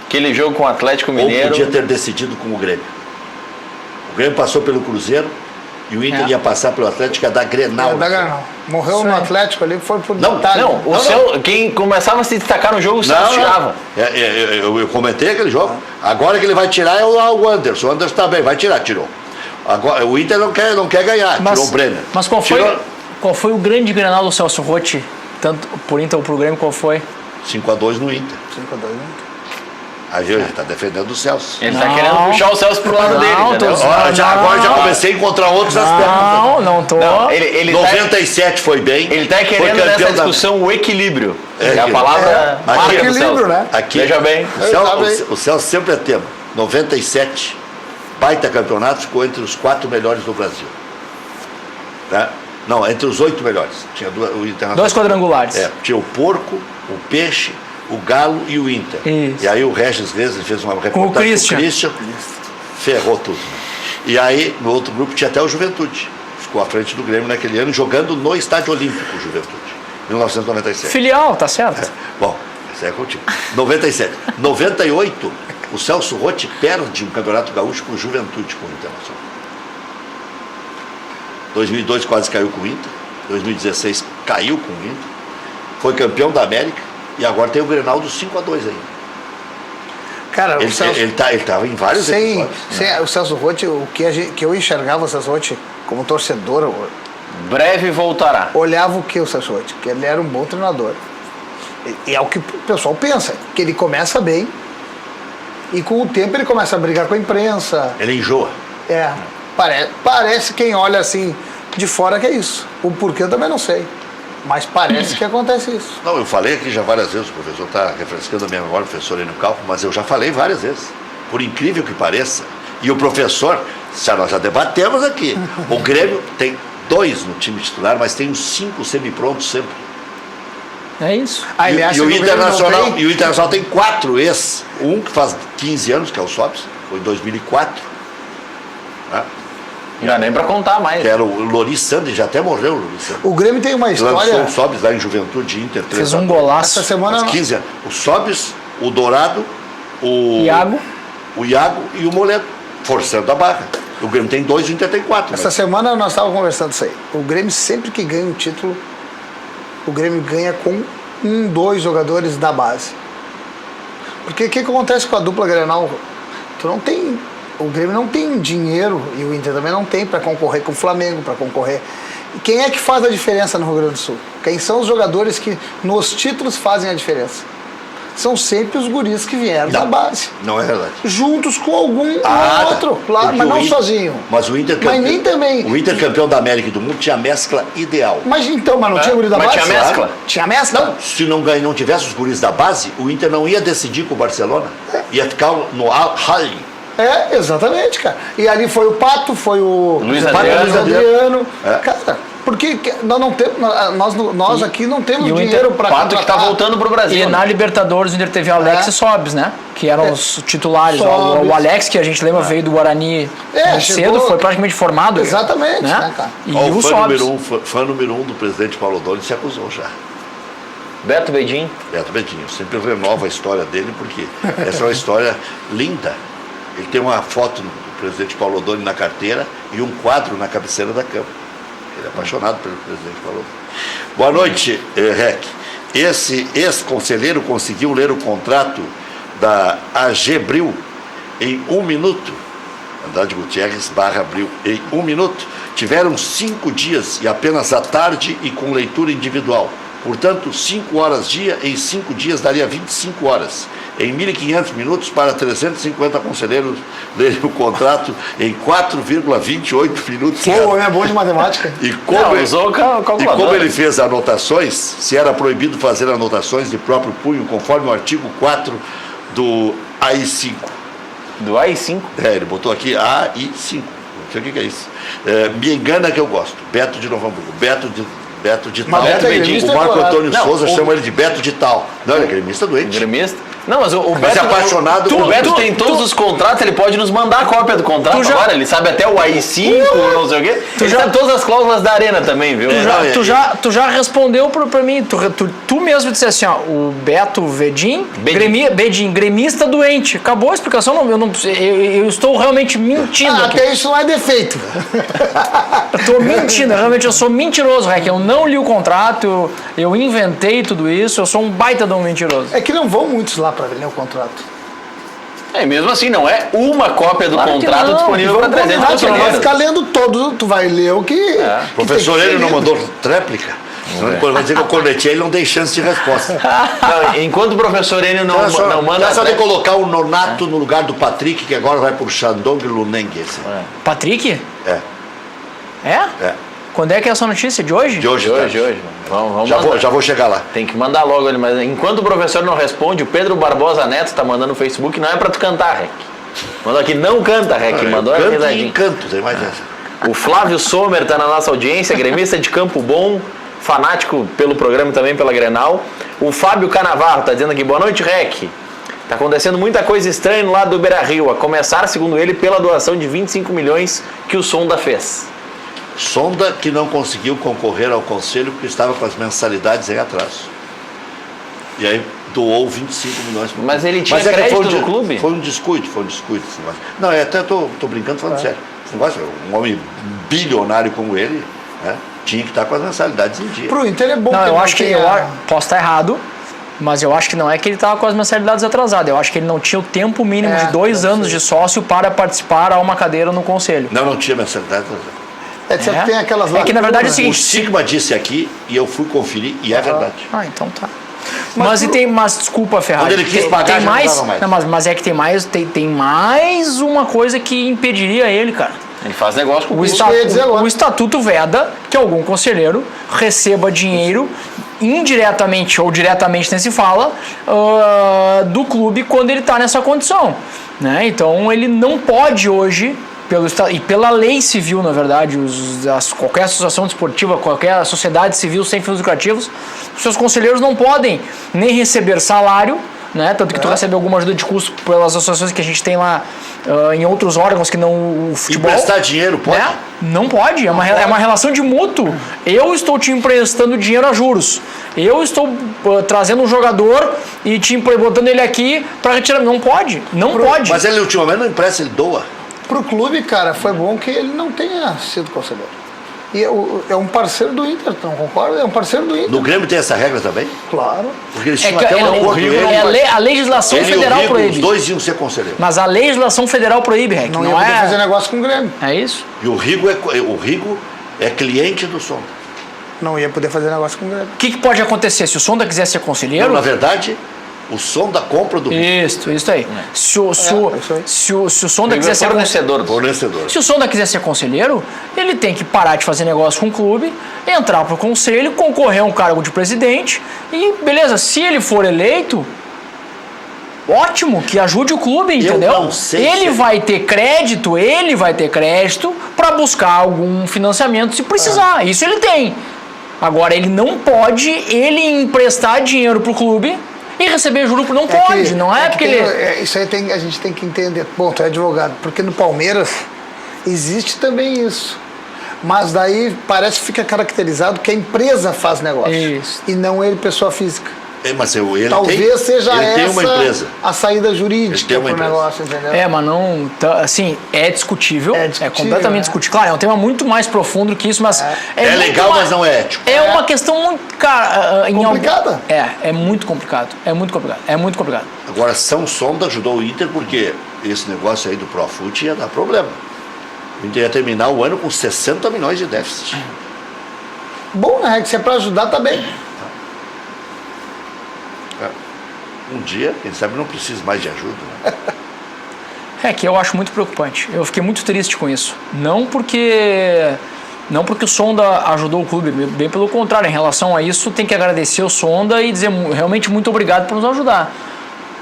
Aquele jogo com o Atlético Mineiro. Ou podia ter decidido com o Grêmio. O Grêmio passou pelo Cruzeiro e o Inter ia passar pelo Atlético, ia dar Grenal. Da Granal. Morreu no Atlético ali, foi por Não, detalhe. Não, o Celso, quem começava a se destacar no jogo, o Celso tirava. Eu comentei aquele jogo. Agora que ele vai tirar é o Anderson. O Anderson está bem, vai tirar, tirou. Agora, o Inter não quer ganhar, tirou o Brenner. Mas qual Tirou foi o grande Grenal do Celso Rotti, tanto por Inter ou pro Grêmio, qual foi? 5-2 no Inter. 5-2, né? Aí viu, ele está defendendo o Celso. Ele tá Não. querendo puxar o Celso pro lado Não, dele, entendeu? tô- Agora já Não. comecei a encontrar outros aspectos. Não tô. Não, ele tá, 97 foi bem. ele tá foi querendo campeão nessa da- discussão o equilíbrio. É, a equilíbrio. palavra marca do equilíbrio, Celso. né? Aqui, Veja bem. O Celso sempre é tema. 97, baita campeonato, ficou entre os 4 melhores do Brasil. Tá? Não, entre os 8 melhores. Tinha o Internacional. 2 quadrangulares. Tinha o Porco, o Peixe, o Galo e o Inter. Isso. E aí o Regis Reis fez uma reportagem com Christian. o Christian, ferrou tudo. E aí, no outro grupo, tinha até o Juventude. Ficou à frente do Grêmio naquele ano, jogando no Estádio Olímpico, o Juventude. 1997. Filial, tá certo. Bom, isso é contigo. 97. 98, o Celso Rotti perde um campeonato gaúcho com o Juventude, com o Internacional. 2002 quase caiu com o Inter. 2016 caiu com o Inter. Foi campeão da América. E agora tem o Grenal do 5-2 aí. Cara, Ele o Celso... estava em vários episódios. O Celso Rotti, que eu enxergava o Celso Rotti como torcedor, eu Breve voltará. olhava o que o Celso Rotti? Que ele era um bom treinador. E é o que o pessoal pensa, que ele começa bem e com o tempo ele começa a brigar com a imprensa. Ele enjoa. Parece quem olha assim de fora que é isso. O porquê eu também não sei. Mas parece que acontece isso. Não, eu falei aqui já várias vezes, o professor está refrescando a minha memória, o professor Enio Calvo, mas eu já falei várias vezes. Por incrível que pareça. E o professor, nós já debatemos aqui. O Grêmio tem 2 no time titular, mas tem uns 5 semi-prontos sempre. É isso. Ah, ele acha E o que Grêmio não Internacional, tem? e o Internacional tem 4 um que faz 15 anos, que é o Sobs, foi em 2004. Né? Não dá nem pra contar mais. Que era o Loris Sandri, já até morreu o Loris Sandri. O Grêmio tem uma Lançou história. o Sobs lá em Juventude Inter. Fez 3-1. um golaço. Essa semana. Faz 15 anos. O Sobs, o Dourado, Iago. o Iago e o Moledo, forçando a barra. O Grêmio tem 2 e o Inter tem 4. Essa semana nós estávamos conversando isso aí. O Grêmio sempre que ganha um título, o Grêmio ganha com 2 jogadores da base. Porque o que acontece com a dupla Grenal? Tu não tem, o Grêmio não tem dinheiro e o Inter também não tem para concorrer com o Flamengo, para concorrer. E quem é que faz a diferença no Rio Grande do Sul? Quem são os jogadores que nos títulos fazem a diferença? São sempre os guris que vieram da base. Não é verdade. Juntos com algum outro, claro, Porque mas o não Inter- sozinho. Mas o Inter Mas nem também. O Inter campeão da América e do Mundo tinha a mescla ideal. Mas então, mas não tinha guri da Mas base? tinha mescla? Tinha mescla? Não, se não tivesse os guris da base, o Inter não ia decidir com o Barcelona. Ia ficar no Al-Hali. É, exatamente, cara. E ali foi o Pato, foi o Luiz Pato, Adriano. Luiz Adriano. É. Cara, porque nós não temos, nós aqui não temos e o dinheiro para Pato que tá voltando pro Brasil. E né? na Libertadores o Inter teve Alex e Sobs, né? Que eram os titulares. Sobs. O Alex, que a gente lembra, veio do Guarani muito chegou- cedo, foi praticamente formado. Exatamente, né, cara? E Ó, o o fã Sobs. número, fã número 1 do presidente Paulo Doni se acusou já. Beto Bedin. Beto Bedinho. Eu sempre renovo a história dele, porque essa é uma história linda. Ele tem uma foto do presidente Paulo Doni na carteira e um quadro na cabeceira da cama. Ele é apaixonado pelo presidente Paulo Doni. Boa noite, Rec. Esse ex-conselheiro conseguiu ler o contrato da AG Bril em 1 minuto. Andrade Gutierrez /Bril. Em 1 minuto. Tiveram 5 dias e apenas à tarde e com leitura individual. Portanto, 5 horas dia, em 5 dias daria 25 horas. Em 1.500 minutos para 350 conselheiros lerem o contrato em 4,28 minutos. Pô, é bom de matemática. E como, Não, usou calculadora. e como ele fez anotações, se era proibido fazer anotações de próprio punho, conforme o artigo 4 do AI5. Do AI5. Ele botou aqui AI5. Não sei o que é isso. Me engana que eu gosto. Beto de Novo Hamburgo. Beto de Mas Tal. Beto é gremista, O Marco colorado. Antônio Não, Souza o- chama ele de Beto de Tal. Não, ele é gremista doente. Gremista. Não, mas o Mas Beto. é apaixonado O por- Beto tem todos os contratos, ele pode nos mandar a cópia do contrato Tu já- agora. Ele sabe até o AI5, não sei o quê. Ele já- sabe todas as cláusulas da arena também, viu? Tu já respondeu pra mim, tu mesmo disse assim, ó, o Beto Bedin, gremista doente. Acabou a explicação, eu estou realmente mentindo aqui. Até isso não é defeito. Eu tô mentindo, realmente eu sou mentiroso, Rec. Eu não li o contrato, eu inventei tudo isso, eu sou um baita de um mentiroso. É que não vão muitos lá para ler o contrato. É, mesmo assim, não é uma cópia do Claro que contrato não. disponível para 300 Tu não vai conselheiros. ficar lendo todos, tu vai ler o que. que Professor, tem que ele não ser lido. mandou tréplica? Senão depois vai dizer que eu cornetei, ele não tem chance de resposta. Não, enquanto o professor Enio não manda. Só de colocar o Nonato no lugar do Patrick, que agora vai por Shandong Luneng. Esse. Patrick? É, É? é. Quando é que é essa notícia? De hoje? De hoje. Hoje. Vamos Já mandar. vou chegar lá. Tem que mandar logo ele, mas enquanto o professor não responde, o Pedro Barbosa Neto tá mandando no Facebook, não é pra tu cantar, Rec. Mandou aqui, não canta, Rec, mandou a Canto e risadinha. encanto, tem mais essa. O Flávio Sommer tá na nossa audiência, gremista de Campo Bom, fanático pelo programa e também pela Grenal. O Fábio Canavarro tá dizendo aqui, boa noite, Rec. Tá acontecendo muita coisa estranha no lado do Beira-Rio, a começar, segundo ele, pela doação de 25 milhões que o Sonda fez. Sonda que não conseguiu concorrer ao conselho porque estava com as mensalidades em atraso. E aí doou 25 milhões. Mas ele tinha que crédito foi no clube? Foi um descuido esse negócio. Não, até tô brincando, falando sério. Esse negócio, um homem bilionário como ele, né, tinha que estar com as mensalidades em dia. Pro Inter é bom Não, que eu ele acho que tenha- posso estar errado, mas eu acho que não é que ele estava com as mensalidades atrasadas. Eu acho que ele não tinha o tempo mínimo de 2 anos de sócio para participar a uma cadeira no conselho. Não tinha mensalidade. É que você tem aquelas É que na verdade é o lacunas. O seguinte. Sigma disse aqui e eu fui conferir e é verdade. Ah, então tá. Mas desculpa, Ferrari. Quando ele quis pagar, tem já não mais, dava mais. não, mas é que tem mais uma coisa que impediria ele, cara. Ele faz negócio com o O, clube. que eu ia dizer agora. o estatuto veda que algum conselheiro receba dinheiro indiretamente ou diretamente, nem se fala, do clube quando ele está nessa condição, né? Então ele não pode hoje e pela lei civil, na verdade, qualquer associação desportiva, qualquer sociedade civil sem fins lucrativos, os seus conselheiros não podem nem receber salário, né? Tanto que tu recebe alguma ajuda de custo pelas associações que a gente tem lá em outros órgãos que não o futebol. Emprestar dinheiro pode? Né? Não pode, é uma relação de mútuo. Eu estou te emprestando dinheiro a juros. Eu estou trazendo um jogador e botando ele aqui para retirar. Não pode, pode. Mas ele ultimamente não empresta, ele doa. Pro clube, cara, foi bom que ele não tenha sido conselheiro. E é um parceiro do Inter, tu não concorda? É um parceiro do Inter. No Grêmio tem essa regra também? Claro. Porque eles tinham até um acordo. A legislação federal proíbe. Os dois iam ser conselheiros. Mas a legislação federal proíbe, Rec. Não ia poder fazer negócio com o Grêmio. É isso? E o Rigo é cliente do Sonda. Não ia poder fazer negócio com o Grêmio. O que pode acontecer se o Sonda quiser ser conselheiro? Não, na verdade, o Sonda compra do Rigo. Isso aí. Se o Sonda quiser ser Fornecedor. Se o Sonda quiser ser conselheiro, ele tem que parar de fazer negócio com o clube, entrar pro conselho, concorrer a um cargo de presidente e, beleza, se ele for eleito, ótimo, que ajude o clube, entendeu? Eu não sei ele vai ter crédito para buscar algum financiamento se precisar. Isso ele tem. Agora, ele não pode emprestar dinheiro pro clube e receber juro não pode, não é porque ele... Isso aí a gente tem que entender. Bom, tu é advogado, porque no Palmeiras existe também isso. Mas daí parece que fica caracterizado que a empresa faz negócio. Isso. E não ele, pessoa física. Mas ele Talvez seja ele tem uma empresa. a saída jurídica do negócio, entendeu? Mas não... Assim, é discutível. É completamente discutível. Claro, é um tema muito mais profundo que isso, mas... É legal, mas não é ético. É uma questão muito... Cara, complicada. É muito complicado. É muito complicado. Agora, São Sonda ajudou o Inter porque esse negócio aí do Profut ia dar problema. O Inter ia terminar o ano com 60 milhões de déficit. Bom, né? Que se é pra ajudar, tá bem. Um dia, quem sabe, não precisa mais de ajuda. Né? É que eu acho muito preocupante. Eu fiquei muito triste com isso. Não porque o Sonda ajudou o clube, bem pelo contrário. Em relação a isso, tem que agradecer o Sonda e dizer realmente muito obrigado por nos ajudar.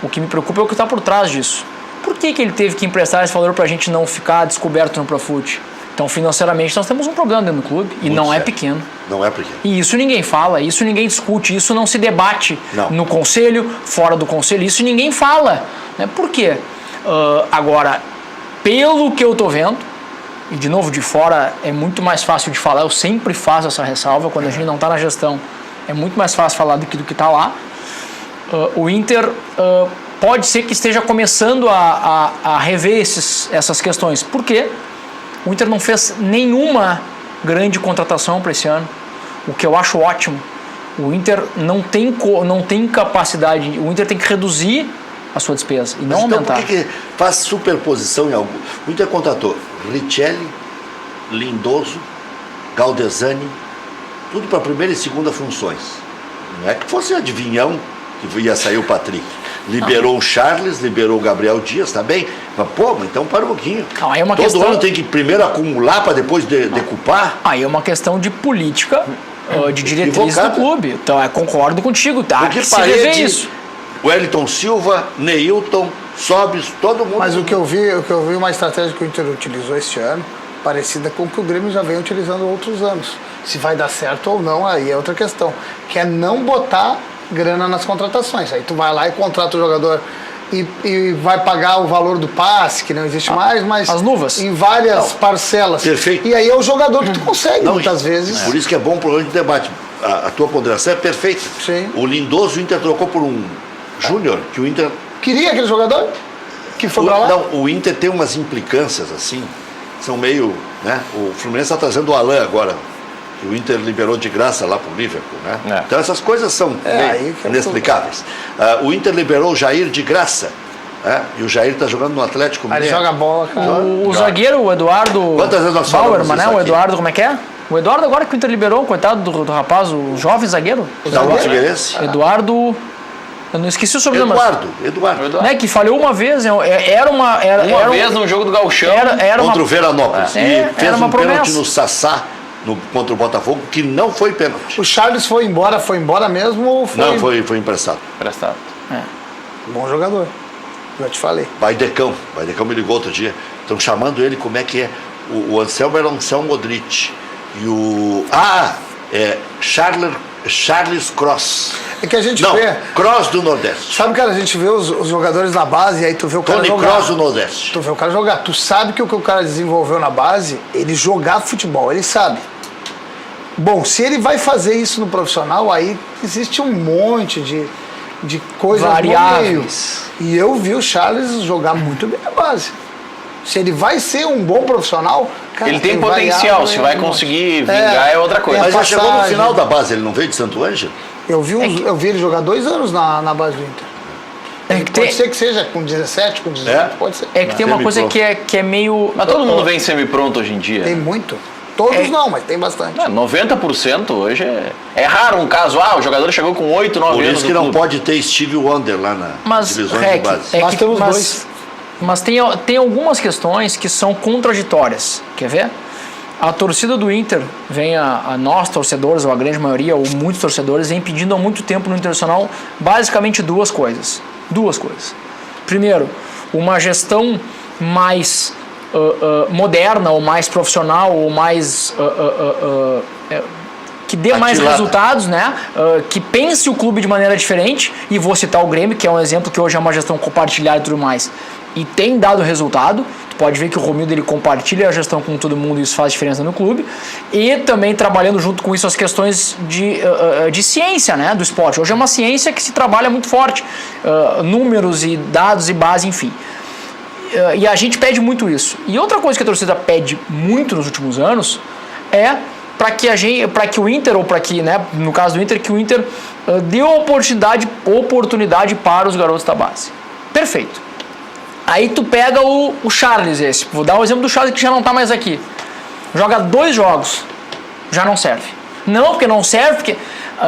O que me preocupa é o que está por trás disso. Por que ele teve que emprestar esse valor para a gente não ficar descoberto no Profut? Então, financeiramente, nós temos um problema dentro do clube e muito não sério. é pequeno. Não é pequeno. E isso ninguém fala, isso ninguém discute, isso não se debate Não. no conselho, fora do conselho, isso ninguém fala. Né? Por quê? Agora, pelo que eu tô vendo, e de novo de fora é muito mais fácil de falar, eu sempre faço essa ressalva, quando a gente não está na gestão, é muito mais fácil falar do que está lá. O Inter pode ser que esteja começando a rever essas questões. Por quê? O Inter não fez nenhuma grande contratação para esse ano, o que eu acho ótimo. O Inter não tem capacidade, o Inter tem que reduzir a sua despesa e não aumentar. Então por que faz superposição em algo? O Inter contratou Richelli, Lindoso, Galdesani, tudo para primeira e segunda funções. Não é que fosse adivinhão que ia sair o Patrick. Liberou o Charles, liberou o Gabriel Dias, tá bem? Mas, então para um pouquinho. Aí é uma Todo questão... ano tem que primeiro acumular para depois decupar. Aí é uma questão de política, de diretriz do clube. Então, concordo contigo, tá? Porque que se rever isso. Wellington Silva, Neilton, Sobis, todo mundo. Mas o que eu vi uma estratégia que o Inter utilizou este ano, parecida com o que o Grêmio já vem utilizando outros anos. Se vai dar certo ou não, aí é outra questão. Que é não botar grana nas contratações. Aí tu vai lá e contrata o jogador e vai pagar o valor do passe, que não existe mais, mas as luvas. Em várias parcelas. Perfeito. E aí é o jogador que tu consegue, muitas vezes. Por isso que é bom para o debate. A tua ponderação é perfeita. Sim. O Lindoso, o Inter trocou por um Júnior, que o Inter... Queria aquele jogador que foi pra lá? Não, o Inter tem umas implicâncias assim, são meio, né? O Fluminense está trazendo o Alan agora, que o Inter liberou de graça lá pro Liverpool, né? Então essas coisas são meio inexplicáveis. O Inter liberou o Jair de graça, e o Jair está jogando no Atlético Mineiro. Ele joga bola, cara. O zagueiro, o Eduardo Bauerman, né? O Eduardo, como é que é? O Eduardo agora que o Inter liberou, coitado do rapaz, o jovem zagueiro. Eduardo... Eu não esqueci o sobrenome. Eduardo. Né, que falhou uma vez. Era uma vez num jogo do Gauchão. Contra o Veranópolis. E fez uma um pênalti no Sassá contra o Botafogo, que não foi pênalti. O Charles foi embora mesmo ou foi... Não, foi emprestado. Emprestado. Bom jogador. Já te falei. Baidecão me ligou outro dia. Estão chamando ele, como é que é? O Anselmo era o Anselmo Modric. E o... Charles Cross. É que a gente Não, vê... Cross do Nordeste. Sabe, cara, a gente vê os jogadores na base e aí tu vê o cara Tony jogar. Cross do Nordeste. Tu vê o cara jogar. Tu sabe que o que o cara desenvolveu na base, ele jogar futebol, ele sabe. Bom, se ele vai fazer isso no profissional, aí existe um monte de coisas variáveis. no meio. E eu vi o Charles jogar muito bem na base. Se ele vai ser um bom profissional, cara, Ele tem potencial, se vai conseguir vingar é outra coisa. Mas já chegou no passagem. final da base, ele não veio de Santo Ângelo? Eu vi ele jogar 2 anos na base do Inter. Pode ser que seja com 17, com 18, pode ser. É que tem uma coisa que é meio... Mas todo mundo vem semi-pronto hoje em dia. Tem muito. Todos não, mas tem bastante. 90% hoje é raro um caso. O jogador chegou com 8, 9 Por anos isso que no não clube. pode ter Steve Wonder lá na divisão de Rec, base. Nós temos 2. Mas tem algumas questões que são contraditórias. Quer ver? A torcida do Inter vem a nós, torcedores, ou a grande maioria, ou muitos torcedores, vem pedindo há muito tempo no Internacional basicamente duas coisas. Primeiro, uma gestão mais moderna, ou mais profissional, ou mais... que dê mais resultados, né? Que pense o clube de maneira diferente. E vou citar o Grêmio, que é um exemplo que hoje é uma gestão compartilhada e tudo mais. E tem dado resultado. Tu pode ver que o Romildo ele compartilha a gestão com todo mundo e isso faz diferença no clube. E também trabalhando junto com isso as questões de ciência, né? Do esporte. Hoje é uma ciência que se trabalha muito forte. Números e dados e base, enfim. E a gente pede muito isso. E outra coisa que a torcida pede muito nos últimos anos é para que o Inter, ou para que, né, no caso do Inter, que o Inter dê oportunidade para os garotos da base. Perfeito. Aí tu pega o Charles esse. Vou dar o exemplo do Charles que já não está mais aqui. Joga 2 jogos. Já não serve. Não, porque não serve, porque...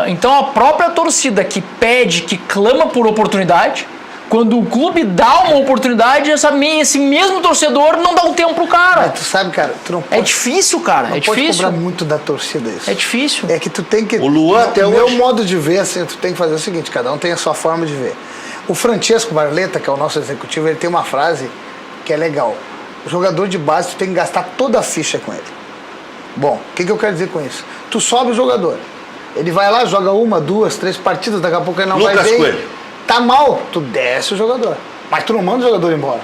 Então a própria torcida que pede, que clama por oportunidade, quando o clube dá uma oportunidade, esse mesmo torcedor não dá um tempo pro cara. Mas tu sabe, cara, tu não pode... É difícil, cara. Não É pode difícil. cobrar muito da torcida isso. É difícil. É que tu tem que... O Luan até meu hoje... modo de ver, assim, tu tem que fazer o seguinte, cada um tem a sua forma de ver. O Francesco Barletta, que é o nosso executivo, ele tem uma frase que é legal. O jogador de base, tu tem que gastar toda a ficha com ele. Bom, o que eu quero dizer com isso? Tu sobe o jogador. Ele vai lá, joga 1, 2, 3 partidas, daqui a pouco ele não vai bem. Coelho. Tá mal, tu desce o jogador. Mas tu não manda o jogador embora.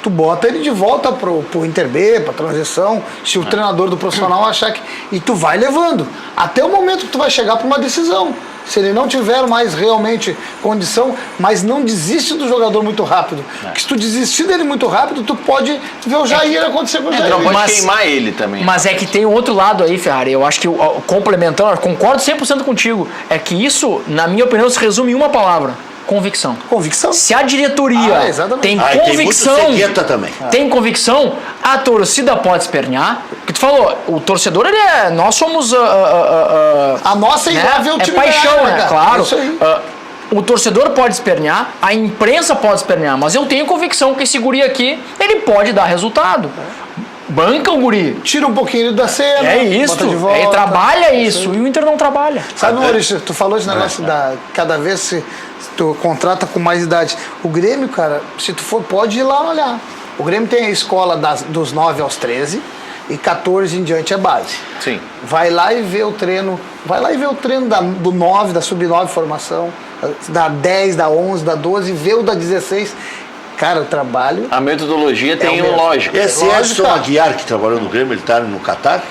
Tu bota ele de volta pro Inter B, pra transição, se o treinador do profissional achar que... E tu vai levando. Até o momento que tu vai chegar pra uma decisão. Se ele não tiver mais realmente condição, mas não desiste do jogador muito rápido. Porque se tu desistir dele muito rápido, tu pode ver o Jair acontecer com o Jair. Não pode queimar ele também. Mas é que tem um outro lado aí, Ferrari. Eu acho que, complementando, concordo 100% contigo. É que isso, na minha opinião, se resume em uma palavra. Convicção. Convicção. Se a diretoria tem convicção, tem muito cegueta também. Tem convicção, a torcida pode espernear. Porque tu falou, o torcedor, nós somos... a nossa é igual ver o time paixão, ganhar, né? cara. Claro. É isso aí. O torcedor pode espernear, a imprensa pode espernear, mas eu tenho convicção que esse guri aqui, ele pode dar resultado. Banca o guri. Tira um pouquinho da cena. É isso. Bota de volta. Ele trabalha isso. E o Inter não trabalha. Sabe, Maurício, tu falou esse negócio da... Cada vez se tu contrata com mais idade. O Grêmio, cara, se tu for, pode ir lá olhar. O Grêmio tem a escola dos 9 aos 13 e 14 em diante é base. Sim. Vai lá e vê o treino. Vai lá e vê o treino do 9, da sub-9 formação, da 10, da 11, da 12, vê o da 16. Cara, o trabalho... A metodologia tem um lógico. Esse Edson Aguiar, que trabalhou no Grêmio, ele tá no Catar?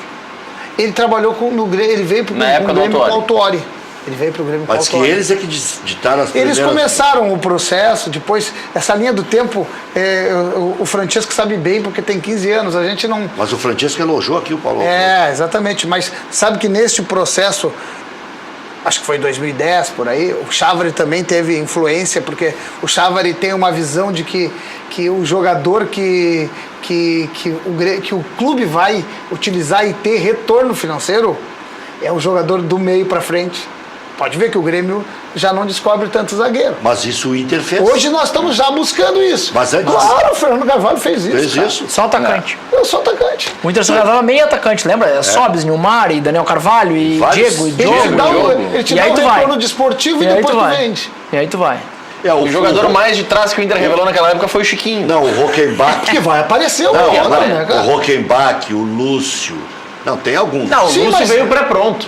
Ele trabalhou no Grêmio, ele veio pro Grêmio com o Autori. Ele veio pro Grêmio com o Mas que Autori. eles é que ditaram as primeiras... Eles começaram o processo, depois, essa linha do tempo, o Francesco sabe bem, porque tem 15 anos, a gente não... Mas o Francesco elogiou aqui o Paulo. Exatamente, mas sabe que neste processo, acho que foi em 2010, por aí, o Chávari também teve influência, porque o Chávari tem uma visão de que o jogador que o clube vai utilizar e ter retorno financeiro é o jogador do meio para frente. Pode ver que o Grêmio já não descobre tanto zagueiro. Mas isso o Inter fez. Hoje nós estamos já buscando isso. Mas antes... Claro, o Fernando Carvalho fez isso. Fez isso. Só atacante. Eu sou atacante. O Inter só levava meio atacante, lembra? Sobis, Nilmar, e Daniel Carvalho, e Vários. Diego, e Ele Diogo. te dá um retorno desportivo e aí depois tu tu vai. vende. E aí tu vai. O jogador mais de trás que o Inter revelou naquela época foi o Chiquinho. Não, o Rockenbach. Que vai aparecer o Não, outro, né, o cara? Rockenbach, o Lúcio. Não, tem alguns. Não, o Sim, Lúcio mas- veio pré-pronto.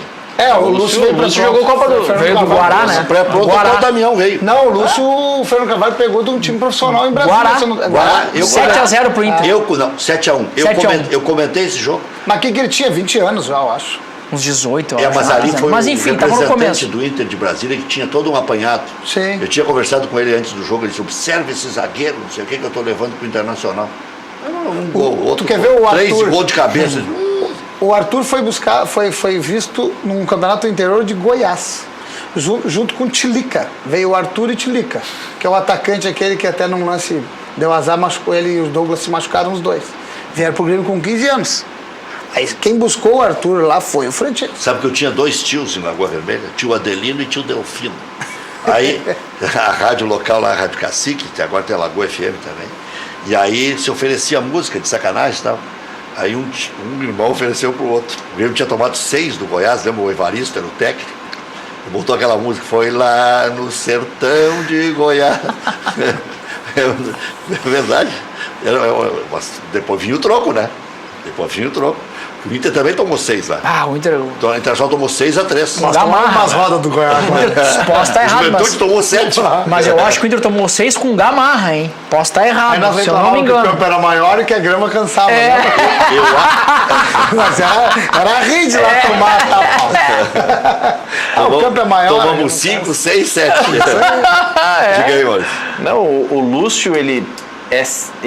O Lúcio veio pra jogou Copa do... Veio do Guará, né? Pré-pronto, Guará. até o Damião veio. Não, o Lúcio, o Fernando Carvalho pegou de um time profissional em Brasília. Guará. Você não- Guará, eu- 7-0 pro Inter. Não, 7-1. 7-1. Eu comentei esse jogo. Mas que ele tinha 20 anos já, eu acho. Uns 18, eu acho. Mas ali foi Mas o enfim, tava no representante começo. do Inter de Brasília que tinha todo um apanhado. Sim. Eu tinha conversado com ele antes do jogo, ele disse, observe esse zagueiro, não sei o que eu estou levando pro Internacional. Um gol, outro quer gol. ver o 3 Arthur? gols de cabeça. O Arthur foi visto num campeonato interior de Goiás, junto com o Tilica. Veio o Arthur e Tilica, que é o atacante aquele que até num lance deu azar, machucou ele e o Douglas se machucaram os dois. Vieram pro Grêmio com 15 anos. Aí quem buscou o Arthur lá foi o Frantino. Sabe que eu tinha 2 tios em Lagoa Vermelha? Tio Adelino e tio Delfino. Aí, a rádio local lá, a Rádio Cacique, que agora tem a Lagoa FM também. E aí se oferecia música de sacanagem e tal. Aí um irmão ofereceu pro outro. O Grêmio tinha tomado 6 do Goiás, lembra? O Evaristo era o técnico. E botou aquela música, foi lá no sertão de Goiás. É verdade. Mas depois vinha o troco, né? O Inter também tomou 6 lá. O Inter... Então, o Internacional tomou 6-3. Nós tomamos Gamarra. umas rodas do Goiás. Posso estar O errado, Juventude mas... tomou 7. Mas eu acho que o Inter tomou 6 com Gamarra, hein? Posso estar Aí errado, nós se eu não me reclamávamos que o engano. campo era maior e que a grama cansava. É. Né? Mas era a rede lá tomar o campo é maior. Tomamos 5, 6, 7. Diga aí, Maurício. Não, o Lúcio, ele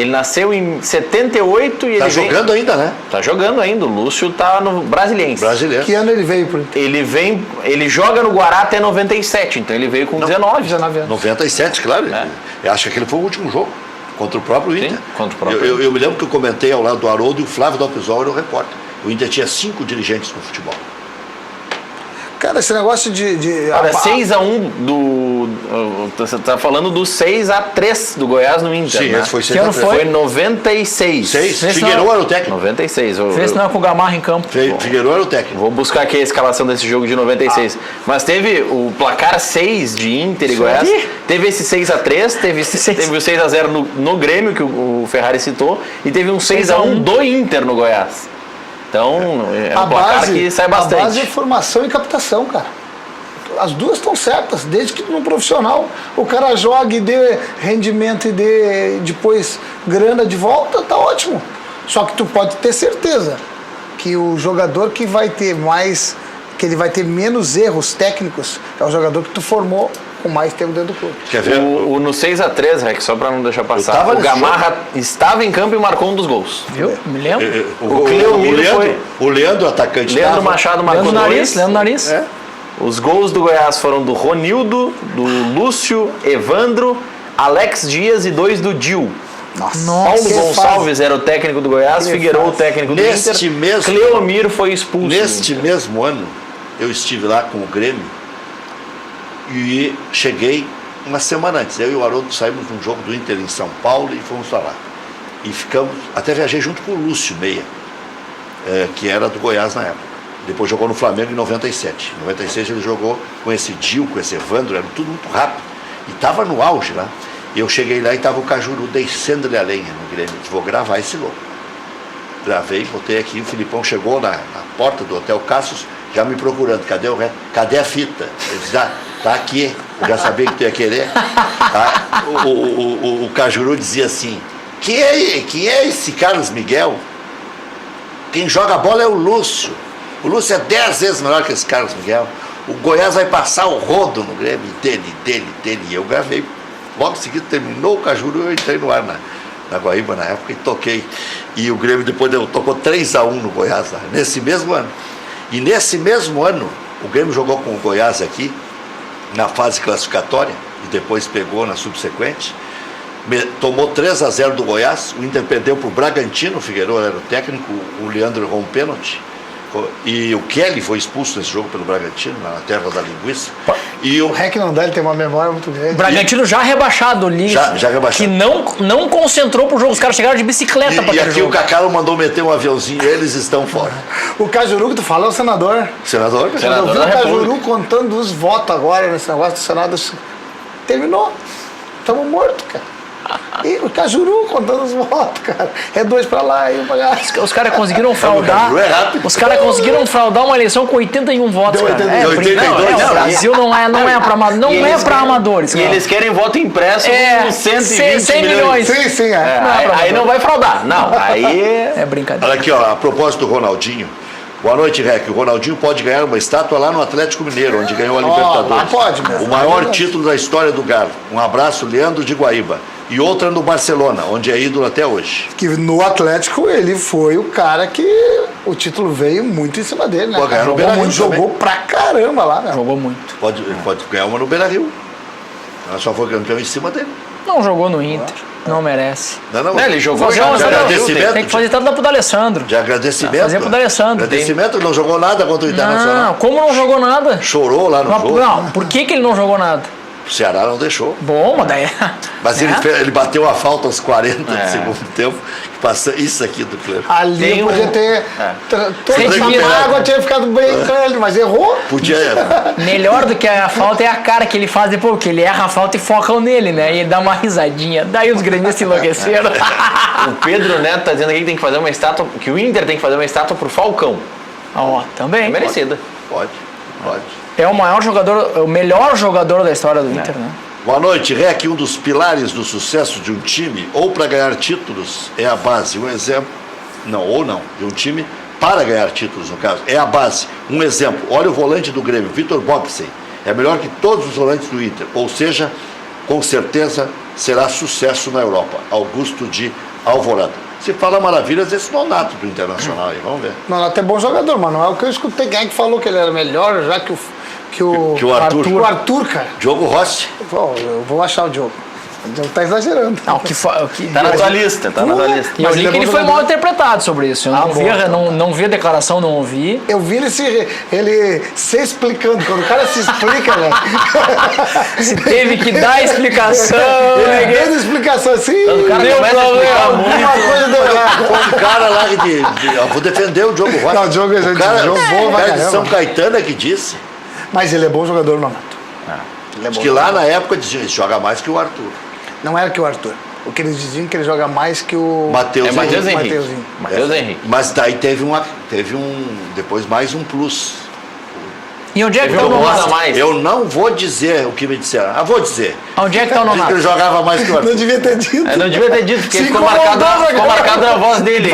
nasceu em 78 e ele Tá vem... jogando ainda, né? Tá jogando ainda. O Lúcio tá no Brasiliense. Brasileiro. Que ano ele veio pro Inter? Ele joga no Guará até 97, então ele veio com 19. 19 anos. 97, claro. Eu acho que aquele foi o último jogo. Contra o próprio Inter. contra o próprio eu me lembro que eu comentei ao lado do Haroldo e o Flávio Dalpisol era o repórter. O Inter tinha 5 dirigentes no futebol. Cara, esse negócio de Olha, 6-1 do... Você tá falando do 6-3 do Goiás no Inter, Sim, né? esse foi Que ano 6-3. Foi 96. 6. Esse Figueiredo não- era o técnico. 96. Vê se não é com o Gamarra em campo. Figueiredo era o técnico. Vou buscar aqui a escalação desse jogo de 96. Mas teve o placar 6 de Inter e Goiás. aí. Teve esse 6-3, teve o 6-0 no Grêmio, que o Ferrari citou, e teve um 6-1 do Inter no Goiás. Então, é um placar que sai A base é bastante. formação e captação, cara. As duas estão certas, desde que no profissional o cara jogue e dê rendimento e dê depois grana de volta, tá ótimo. Só que tu pode ter certeza que o jogador que vai ter mais, que ele vai ter menos erros técnicos, é o jogador que tu formou com mais tempo dentro do clube. Quer ver? No 6-3, Rec, só pra não deixar passar, tava o nesse Gamarra estava em campo e marcou um dos gols. Viu? Me lembro. O Cleomiro foi- O Leandro, atacante. Leandro tava. Machado marcou Leandro Nariz, 2. Leandro Nariz. Os gols do Goiás foram do Ronildo, do Lúcio, Evandro, Alex Dias e 2 do Dil. Nossa, Paulo que Gonçalves era o técnico do Goiás, Que Figueiredo o fase. técnico do Neste Inter. mesmo- Cleomiro foi expulso. Neste mesmo ano, eu estive lá com o Grêmio e cheguei uma semana antes. Eu e o Haroldo saímos num jogo do Inter em São Paulo e fomos para lá. E ficamos, até viajei junto com o Lúcio Meia, que era do Goiás na época. Depois jogou no Flamengo em 97. Em 96 ele jogou com esse Dil, com esse Evandro, era tudo muito rápido. E estava no auge lá. E eu cheguei lá e estava o Cajuru descendo-lhe a lenha no Grêmio. Eu disse, vou gravar esse louco. Gravei, botei aqui, o Filipão chegou na porta do Hotel Cassius, já me procurando, cadê a fita? Eu disse, tá aqui, eu já sabia que tu ia querer. O Cajuru dizia assim, quem é esse Carlos Miguel? Quem joga bola é o Lúcio. O Lúcio é 10 vezes melhor que esse Carlos Miguel. O Goiás vai passar o rodo no Grêmio, dele. E eu gravei. Logo em seguida terminou o Cajuru, eu entrei no ar na Guaíba na época e toquei. E o Grêmio depois tocou 3-1 no Goiás lá, nesse mesmo ano. E nesse mesmo ano, o Grêmio jogou com o Goiás aqui, na fase classificatória, e depois pegou na subsequente. Tomou 3-0 do Goiás, o Inter perdeu para o Bragantino, o Figueiredo era o técnico, o Leandro errou um pênalti. E o Kelly foi expulso nesse jogo pelo Bragantino, na terra da linguiça. E O REC não dá, ele tem uma memória muito grande. O Bragantino já rebaixado ali. Já rebaixado. Que não concentrou pro jogo. Os caras chegaram de bicicleta pra E aquele aqui jogo. o Cacaro mandou meter um aviãozinho, eles estão fora. O Cajuru que tu fala é o senador. Senador? Senador Eu vi da o Cajuru República. contando os votos agora nesse negócio do Senado. Terminou. estamos mortos, cara. E o Cajuru contando os votos, cara. É 2 pra lá e 1 pra cá. Os caras conseguiram fraudar. Cajuru é rápido. Os caras conseguiram fraudar uma eleição com 81 votos, Deu cara. 82. Brincadeira. Não, O Brasil não é pra amadores. Não E é eles pra querem- amadores, E cara. eles querem voto impresso com 120 100 milhões. Sim, sim, É, aí não vai fraudar. Não, aí... É brincadeira. Olha aqui, ó, a propósito do Ronaldinho. Boa noite, Rec. O Ronaldinho pode ganhar uma estátua lá no Atlético Mineiro, onde ganhou a Libertadores. lá pode mesmo. O maior É título da história do Galo. Um abraço, Leandro de Guaíba. E outra no Barcelona, onde é ídolo até hoje. Que no Atlético ele foi o cara que o título veio muito em cima dele, né? Pô, ganhou no Jogou Beira-Rio muito, jogou pra caramba lá, né? Jogou muito. Pode ganhar uma no Beira-Rio. Ela só foi campeão em cima dele. Não jogou no Inter. Não merece. Não, Ele jogou Fazer já uma- de no agradecimento. Tem que fazer tanto pro D'Alessandro. De agradecimento. Fazer pro D'Alessandro. Agradecimento, não jogou nada contra o Não, Internacional. como não jogou nada? Chorou lá no Não, jogo. não, por que ele não jogou nada? O Ceará não deixou. Bom, mas daí. Mas É. ele bateu a falta aos 40 do segundo tempo. Passou isso aqui do Cleber. Ali Tem podia um- ter. Toda Recuperado. essa água tinha ficado bem com ele, mas errou. Podia. Melhor do que a falta é a cara que ele faz depois, porque ele erra a falta e focam nele, né? E ele dá uma risadinha. Daí os gremistas enlouqueceram. O Pedro Neto tá dizendo aqui que tem que fazer uma estátua, que o Inter tem que fazer uma estátua pro Falcão. Ó, É também. merecida. Pode. É o maior jogador, o melhor jogador da história do Inter, né? Boa noite, Rec. Um dos pilares do sucesso de um time, ou para ganhar títulos, é a base. Um exemplo. Não, de um time para ganhar títulos, no caso. É a base. Um exemplo. Olha o volante do Grêmio, Vitor Bobsen. É melhor que todos os volantes do Inter. Ou seja, com certeza será sucesso na Europa. Augusto de Alvorada. Se fala maravilhas desse nonato do Internacional aí, vamos ver. Não, até bom jogador, mas não é o que eu escutei. Quem é que falou que ele era melhor, já que o. Que o Arthur. O Arthur, cara. Diogo Rossi. Pô, eu vou achar o Diogo. O Diogo tá exagerando. Não, que Tá na tua lista, tá na tua lista. E eu Mas li ele é que ele bom foi jogador. mal interpretado sobre isso. Eu Ah, não, bom, vi, então. não vi a declaração, não ouvi. Eu vi ele se explicando. Quando o cara se explica, né? Se teve que dar explicação. Ele dando explicação assim. O cara Deu começa a explicar problema. muito. Uma coisa deu errado. O cara lá eu vou defender o Diogo Rossi. Não, o Diogo é gente, cara, Diogo bom o pra cara de caramba. São Caetano é que disse. Mas ele é bom jogador, Nonato. Ele é Diz bom que lá na época diziam, ele joga mais que o Arthur. Não era que o Arthur. O que eles diziam que ele joga mais que o Mateus É Matheus Henrique. Henrique. Mateuzinho. Matheus Henrique. Mas daí teve depois mais um plus. E onde é que Teve tá o um bônus a Nonato? mais. Eu não vou dizer o que me disseram. Vou dizer. Onde é que tá o Diz que ele Nonato? jogava mais que o Não Arthur. devia ter dito. Eu não devia ter dito, porque Se ficou incomodou, ficou marcado na voz dele.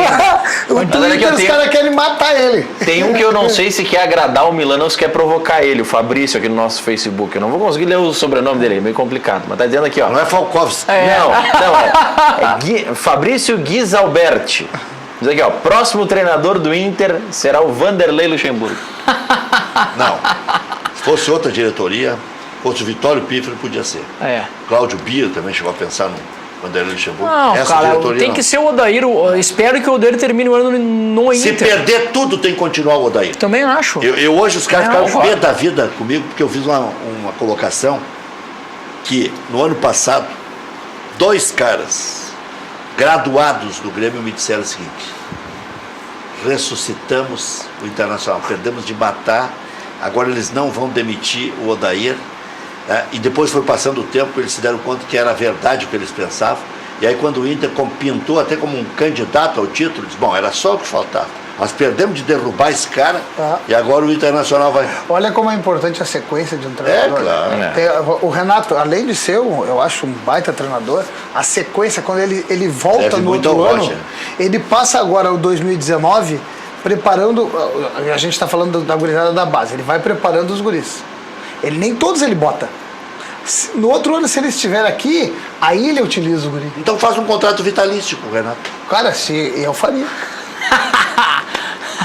O Mas olha aqui, Twitter, eu os tenho- caras querem matar ele. Tem um que eu não sei se quer agradar o Milano ou se quer provocar ele, o Fabrício, aqui no nosso Facebook. Eu não vou conseguir ler o sobrenome dele, é meio complicado. Mas tá dizendo aqui, ó. Não é Falkovski. Não, Fabrício Guisalberti. Diz aqui, ó. Próximo treinador do Inter será o Vanderlei Luxemburgo. Não. Se fosse outra diretoria, fosse o Vitório Piffer, podia ser. É. Cláudio Bia também chegou a pensar no Vanderlei Luxemburgo. Não, Essa cara, diretoria tem não. que ser o Odair. Eu espero que o Odair termine o ano no Se Inter. perder tudo, tem que continuar o Odair. Também acho. Eu hoje os caras Não, ficaram pé da vida comigo porque eu fiz uma colocação que no ano passado 2 caras graduados do Grêmio me disseram o seguinte: ressuscitamos o Internacional, perdemos de matar, agora eles não vão demitir o Odair, né? E depois foi passando o tempo, eles se deram conta que era verdade o que eles pensavam, e aí quando o Inter pintou até como um candidato ao título, disse, bom, era só o que faltava. Nós perdemos de derrubar esse cara e agora o Internacional vai... Olha como é importante a sequência de um treinador. claro. O Renato, além de ser, eu acho, um baita treinador, a sequência, quando ele volta Deve no muito outro ao ano, Roger. ele passa agora o 2019 preparando, a gente está falando da gurizada da base, ele vai preparando os guris. Nem todos ele bota. No outro ano, se ele estiver aqui, aí ele utiliza o guri. Então faz um contrato vitalício com o Renato. Cara, eu faria.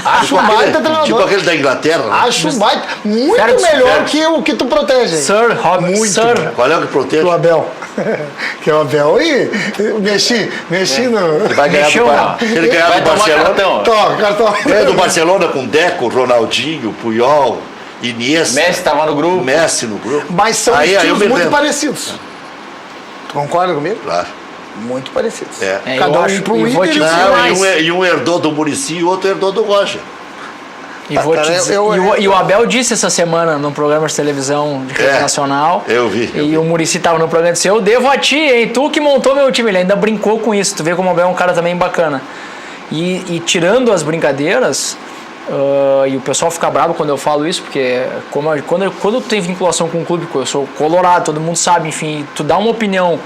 Acho um baita treinador. Tipo aquele da Inglaterra. Né? Acho um baita. Muito Ferguson, melhor Ferguson. que o que tu protege. Sir Robert. Muito Sir. melhor. Qual é o que protege? Que o Abel. Que é o Abel. Ih, mexi no. Ele vai ganhar Mexeu, não. Se ele ganhar Vai do tomar Barcelona. cartão. Toma, cartão. Ganha do Barcelona com Deco, Ronaldinho, Puyol, Iniesta. Messi tava no grupo. Messi no grupo. Mas são Aí eu estilos me muito lembro. parecidos. Tu concorda comigo? Claro. Muito parecidos. É. É, Cada eu um acho, pro e vou Inter te e o dizer Não, mais. e um herdou do Muricy e o outro herdou do Roger. E, vou te dizer, e o Abel disse essa semana no programa de televisão de rede nacional. Eu vi. O Muricy estava no programa e disse: eu devo a ti, hein? Tu que montou meu time. Ele ainda brincou com isso. Tu vê como o Abel é um cara também bacana. E tirando as brincadeiras, e o pessoal fica bravo quando eu falo isso, porque quando tu tem vinculação com um clube, eu sou colorado, todo mundo sabe, enfim, tu dá uma opinião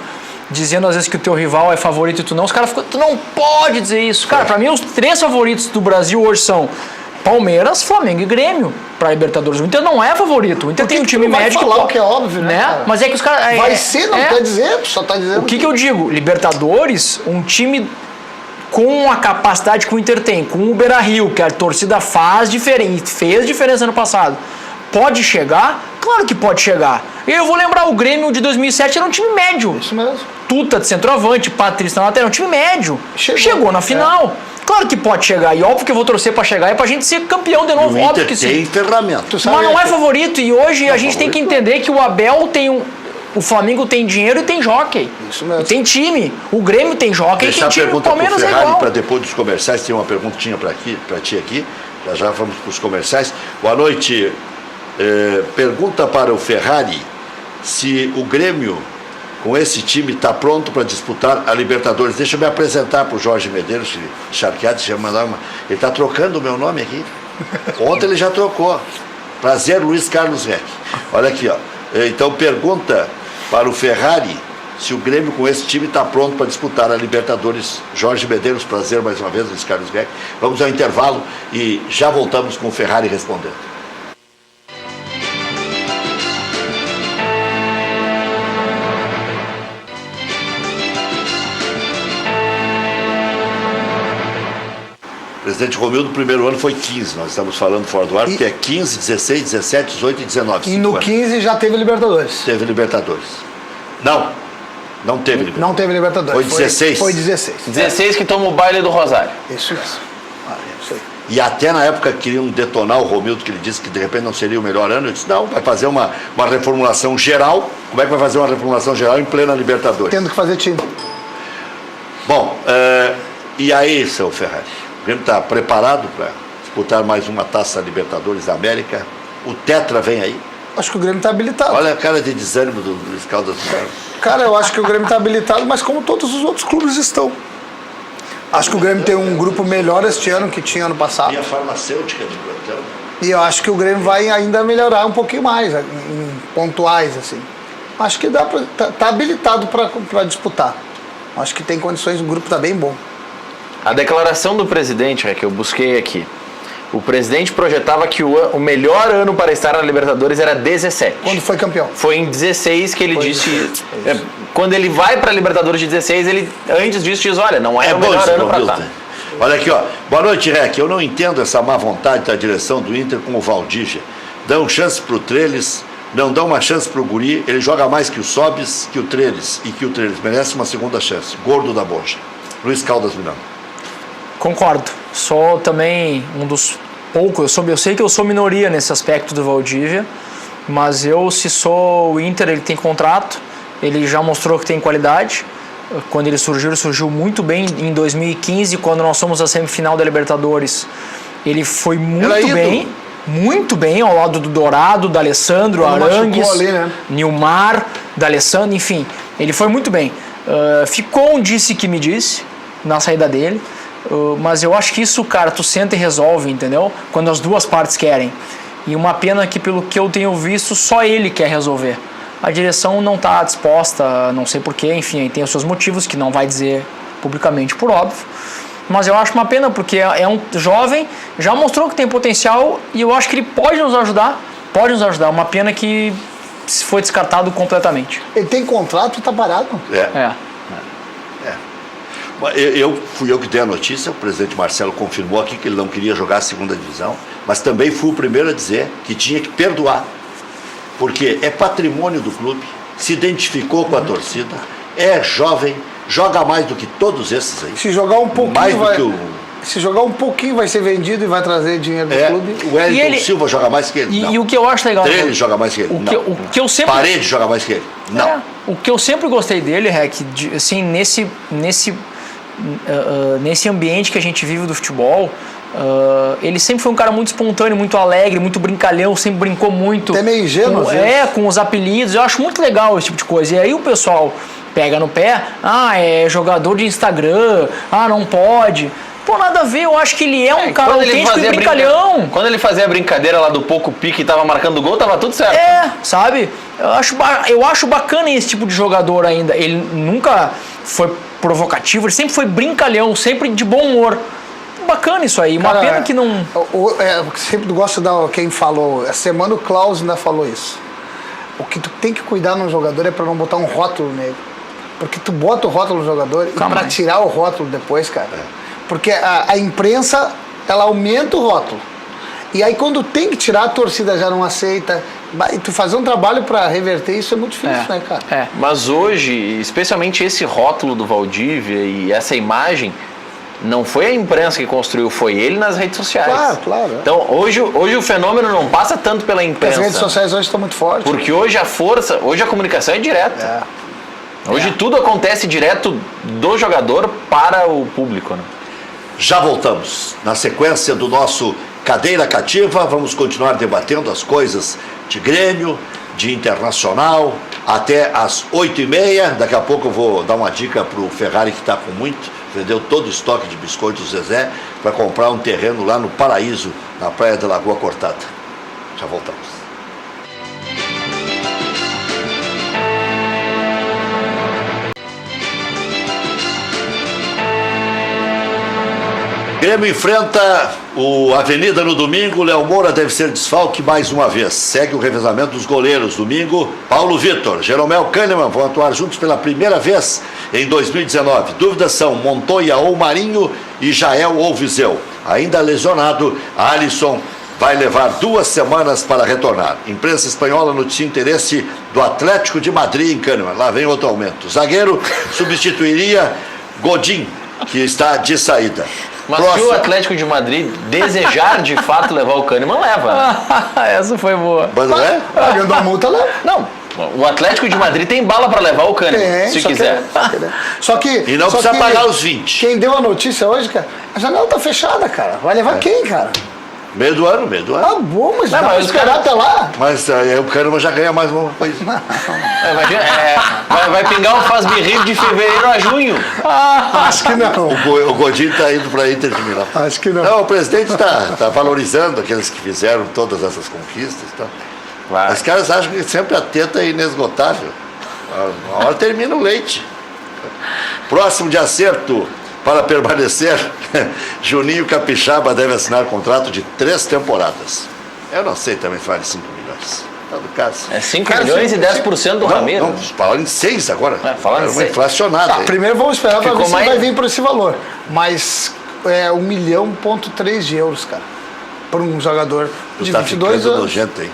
dizendo às vezes que o teu rival é favorito e tu não, os caras ficam, tu não pode dizer isso. Cara, pra mim os 3 favoritos do Brasil hoje são Palmeiras, Flamengo e Grêmio pra Libertadores. O Inter não é favorito. O Inter tem um time médio que falar o que é óbvio, né? Cara? Mas é que os caras... Vai ser, não quer dizer, só tá dizendo... O que eu digo? Libertadores, um time com a capacidade que o Inter tem, com o Beira-Rio, que a torcida fez diferença no passado, pode chegar? Claro que pode chegar. Eu vou lembrar, o Grêmio de 2007 era um time médio. Isso mesmo. Tuta de centroavante, Patrícia na lateral, um time médio. Chegou na final. Claro que pode chegar. E óbvio que eu vou torcer pra chegar e pra gente ser campeão de novo. O Óbvio Inter que sim. tem ferramenta. Mas não é favorito. E hoje a gente tem que entender que o Abel tem o Flamengo tem dinheiro e tem jockey. Isso mesmo. E tem time. O Grêmio tem jockey e tem time. O Palmeiras é igual. Para depois dos comerciais, tem uma perguntinha para ti aqui. Já vamos para os comerciais. Boa noite. Pergunta para o Ferrari se o Grêmio, com esse time, está pronto para disputar a Libertadores. Deixa eu me apresentar para o Jorge Medeiros, charqueado, ele está trocando o meu nome aqui. Ontem ele já trocou. Prazer, Luiz Carlos Reck. Olha aqui, ó. Então pergunta para o Ferrari se o Grêmio com esse time está pronto para disputar a Libertadores. Jorge Medeiros, prazer mais uma vez, Luiz Carlos Reck. Vamos ao intervalo e já voltamos com o Ferrari respondendo. Presidente Romildo, no primeiro ano foi 15, nós estamos falando fora do ar, porque é 15, 16, 17, 18 e 19. E no 15 já teve Libertadores. Teve Libertadores. Não teve Libertadores. Não teve Libertadores. Foi 16. Foi 16. 16 que toma o baile do Rosário. Isso mesmo. Isso aí. E até na época queriam detonar o Romildo, que ele disse que de repente não seria o melhor ano. Eu disse, não, vai fazer uma reformulação geral. Como é que vai fazer uma reformulação geral em plena Libertadores? Tendo que fazer time. Bom, e aí, seu Ferrari? O Grêmio está preparado para disputar mais uma Taça Libertadores da América? O Tetra vem aí? Acho que o Grêmio está habilitado. Olha a cara de desânimo do Luiz Caldas. Cara, eu acho que o Grêmio está habilitado, mas como todos os outros clubes estão. Acho que o Grêmio tem um grupo melhor este ano que tinha ano passado. E a farmacêutica de plantel? E eu acho que o Grêmio vai ainda melhorar um pouquinho mais, em pontuais, assim. Acho que dá tá habilitado para disputar. Acho que tem condições, o grupo está bem bom. A declaração do presidente, que eu busquei aqui. O presidente projetava que o melhor ano para estar na Libertadores era 17. Quando foi campeão? Foi em 16 que ele disse. 16, quando ele vai para a Libertadores de 16, ele antes disso diz: olha, não é o melhor ano para estar. Olha aqui, ó. Boa noite, Rec. Eu não entendo essa má vontade da direção do Inter com o Valdívia. Dão chance pro Trellis, não dão uma chance pro Guri. Ele joga mais que o Sobis, que o Trellis. E que o Trellis merece uma segunda chance. Gordo da Bonja. Luiz Caldas Milano. Concordo. Sou também um dos poucos. Eu sei que eu sou minoria nesse aspecto do Valdívia, mas se sou o Inter, ele tem contrato, ele já mostrou que tem qualidade. Quando ele surgiu muito bem em 2015, quando nós fomos à semifinal da Libertadores. Ele foi muito bem ao lado do Dourado, do Alessandro, Arangues, ali, né? Nilmar, da Alessandro, enfim. Ele foi muito bem. Ficou um disse que me disse na saída dele. Mas eu acho que isso, cara, tu senta e resolve, entendeu? Quando as duas partes querem. E uma pena que, pelo que eu tenho visto, só ele quer resolver. A direção não está disposta, não sei porquê, enfim, tem os seus motivos, que não vai dizer publicamente, por óbvio. Mas eu acho uma pena, porque é um jovem, já mostrou que tem potencial e eu acho que ele pode nos ajudar. Uma pena que foi descartado completamente. Ele tem contrato e está parado? Fui eu que dei a notícia, o presidente Marcelo confirmou aqui que ele não queria jogar a segunda divisão, mas também fui o primeiro a dizer que tinha que perdoar, porque é patrimônio do clube, se identificou com a torcida, é jovem, joga mais do que todos esses aí. Se jogar um pouquinho, mais do que se jogar um pouquinho vai ser vendido e vai trazer dinheiro do clube. O Wellington Silva joga mais que ele. E o que eu acho legal... Ele joga mais que ele. O que eu sempre... Parede joga mais que ele. Não. O que eu sempre gostei dele, Rec, assim, nesse ambiente que a gente vive do futebol, Ele sempre foi um cara muito espontâneo, muito alegre, muito brincalhão, sempre brincou muito. Até meio ingênuo, às vezes. Com os apelidos. Eu acho muito legal esse tipo de coisa. E aí o pessoal pega no pé, é jogador de Instagram, não pode. Pô, nada a ver, eu acho que ele é um cara autêntico e brincalhão. Quando ele fazia a brincadeira lá do pouco pique e tava marcando gol, tava tudo certo. Sabe? Eu acho bacana esse tipo de jogador ainda. Ele nunca foi provocativo, ele sempre foi brincalhão, sempre de bom humor. Bacana isso aí, uma pena que não... sempre gosto de dar quem falou, essa semana o Klaus ainda falou isso. O que tu tem que cuidar no jogador é pra não botar um rótulo nele. Porque tu bota o rótulo no jogador e pra tirar o rótulo depois, cara. Porque a imprensa, ela aumenta o rótulo. E aí quando tem que tirar, a torcida já não aceita. E tu fazer um trabalho pra reverter isso é muito difícil, né, cara? Mas hoje, especialmente esse rótulo do Valdívia e essa imagem, não foi a imprensa que construiu, foi ele nas redes sociais. Claro. Então, hoje o fenômeno não passa tanto pela imprensa. As redes sociais hoje estão muito fortes. Porque hoje a comunicação é direta. Hoje tudo acontece direto do jogador para o público, né? Já voltamos. Na sequência do nosso Cadeira Cativa, vamos continuar debatendo as coisas de Grêmio, de Internacional, até às 8h30. Daqui a pouco eu vou dar uma dica para o Ferrari, que está com muito. Vendeu todo o estoque de biscoitos Zezé para comprar um terreno lá no Paraíso, na praia da Lagoa Cortada. Já voltamos. Grêmio enfrenta o Avenida no domingo. Léo Moura deve ser desfalque mais uma vez. Segue o revezamento dos goleiros. Domingo, Paulo Vitor, Jeromel Kahneman vão atuar juntos pela primeira vez em 2019. Dúvidas são Montoya ou Marinho e Jael ou Viseu. Ainda lesionado, Alisson vai levar 2 semanas para retornar. Imprensa espanhola noticia interesse do Atlético de Madrid em Kahneman. Lá vem outro aumento. Zagueiro substituiria Godin, que está de saída. Mas se o Atlético de Madrid desejar de fato levar o Kahneman, leva. Essa foi boa. Mas não é? Pagando a multa, leva. Não, o Atlético de Madrid tem bala para levar o Kahneman, se quiser. E não precisa pagar os 20. Quem deu a notícia hoje, cara, a janela tá fechada, cara. Vai levar quem, cara? Meio do ano. Ah, bom, mas dá pra esperar até lá. Mas aí o Kahneman já ganha mais uma coisa. Imagina, vai pingar um faz-me-rir de fevereiro a junho. Acho que não. O Godinho está indo para Inter de Milão. Acho que não. Não, o presidente está valorizando aqueles que fizeram todas essas conquistas. Tá? Os caras acham que sempre a teta é inesgotável. Uma hora termina o leite. Próximo de acerto para permanecer, Juninho Capixaba deve assinar contrato de 3 temporadas. Eu não sei também se vale 5 milhões. Tá do caso. É 5 milhões e 10% do Ramiro. Não, falaram em 6 agora. Falaram em 6. Inflacionada. Primeiro vamos esperar para ver se mais... vai vir por esse valor. Mas é 1,3 milhão de euros, cara. Por um jogador de 22 anos. Nojento, hein?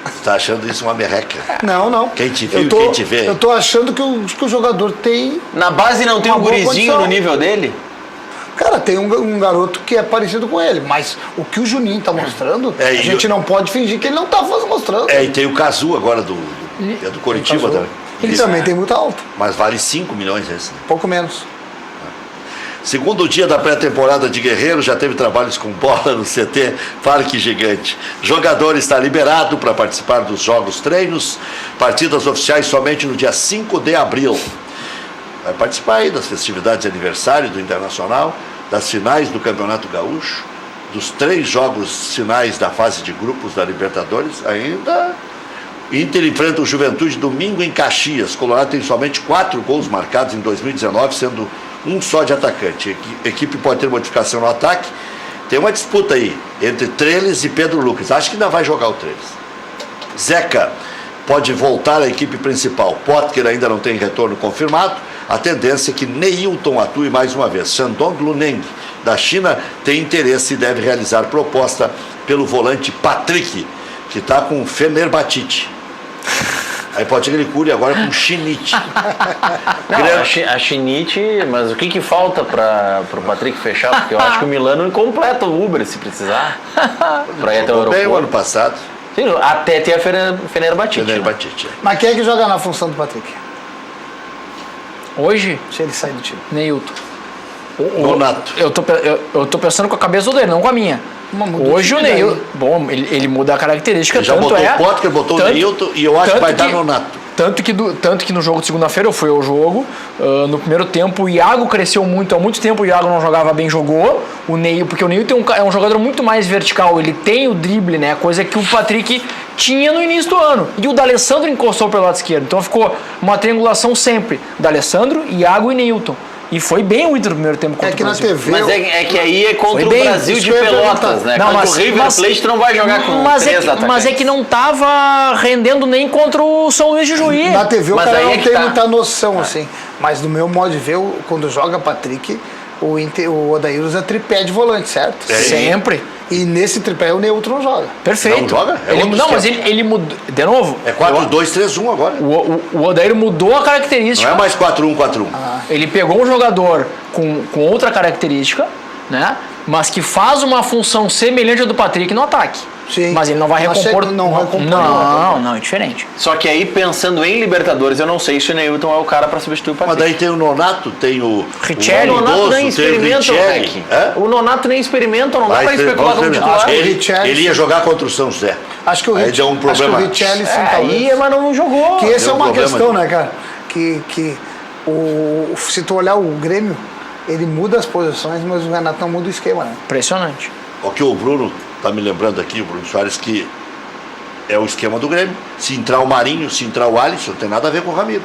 Você tá achando isso uma merreca? Não. Quem te viu, quem te vê. Eu tô achando que o jogador tem... Na base não tem um gurizinho no nível dele? Cara, tem um garoto que é parecido com ele, mas o que o Juninho tá mostrando, a gente não pode fingir que ele não tá mostrando. E tem o Cazu agora do Coritiba também. Ele também tem muito alto. Mas vale 5 milhões esse. Pouco menos. Segundo dia da pré-temporada de Guerreiro, já teve trabalhos com bola no CT Parque Gigante. Jogador está liberado para participar dos jogos treinos, partidas oficiais somente no dia 5 de abril. Vai participar aí das festividades de aniversário do Internacional, das finais do Campeonato Gaúcho, dos 3 jogos finais da fase de grupos da Libertadores. Ainda Inter enfrenta o Juventude domingo em Caxias. Colorado tem somente 4 gols marcados em 2019, sendo um só de atacante. A equipe pode ter modificação no ataque. Tem uma disputa aí entre Trellis e Pedro Lucas. Acho que ainda vai jogar o Trellis. Zeca pode voltar à equipe principal. Potker ainda não tem retorno confirmado. A tendência é que Neilton atue mais uma vez. Shandong Luneng, da China, tem interesse e deve realizar proposta pelo volante Patrick, que está com Fenerbahçe. Aí pode ser que ele cure agora com Chinite. A Chinite, mas o que falta para o Patrick fechar? Porque eu acho que o Milano completa o Uber se precisar. Para ir até o aeroporto. Bem o ano passado. Sim, até ter a Fenerbahçe. Mas quem é que joga na função do Patrick? Hoje, Se ele sair do time. Neilton. Nonato. Eu tô pensando com a cabeça dele, não com a minha. Hoje o Neilton, bom, ele muda a característica, Ele já tanto botou é... o Potker, botou o Neilton e eu acho que vai dar Nonato. Tanto que no jogo de segunda-feira eu fui ao jogo, no primeiro tempo o Iago cresceu muito, há muito tempo o Iago não jogava bem, jogou, porque o Neilton é um jogador muito mais vertical, ele tem o drible, né, coisa que o Patrick tinha no início do ano, e o D'Alessandro encostou pelo lado esquerdo, então ficou uma triangulação sempre, D'Alessandro, Iago e Neilton. E foi bem o Inter no primeiro tempo contra É que o na Brasil. TV... Mas é que aí é contra Foi o bem, Brasil isso de que eu ia Pelotas, perguntar. né? Não, Contra mas- o River mas- Plate tu não vai jogar com mas três atacantes. mas é que não tava rendendo nem contra o São Luís de Juí. Na TV Mas o cara aí não é que tem tá. muita noção, assim. Mas do meu modo de ver, quando joga Patrick, o Odair usa tripé de volante, certo? Sempre. E nesse tripé o Neutro não joga. Perfeito. Não joga? É Ele, outro não, mas esquema. ele mudou. De novo, É 4-2-3-1 agora. o Odair mudou a característica. Não é mais 4-1-4-1. Ele pegou um jogador com outra característica, né? Mas que faz uma função semelhante à do Patrick no ataque. Sim. Mas ele não vai Mas recompor. não vai recompor, Não, é diferente. Só que aí, pensando em Libertadores, eu não sei se o Neilton é o cara pra substituir o Mas Patrick. daí tem o Nonato, tem o Richelli. O o Nonato Lindoso, nem tem o experimenta, Richelli. Rec. É? O Nonato nem experimenta, não dá Vai pra ter- especular vamos como ver. titular. que o Ele, Richelli- ele ia jogar contra o São José. Acho que o Aí deu um problema. Acho que o Richelli sim, Aí, talvez. mas não jogou. Que essa é Deu uma problema questão, de- né, cara? Se tu olhar o Grêmio, ele muda as posições, mas o Renato não muda o esquema, né? Impressionante. O que o Bruno tá me lembrando aqui, o Bruno Soares, que é o esquema do Grêmio. Se entrar o Marinho, se entrar o Alisson, não tem nada a ver com o Ramiro.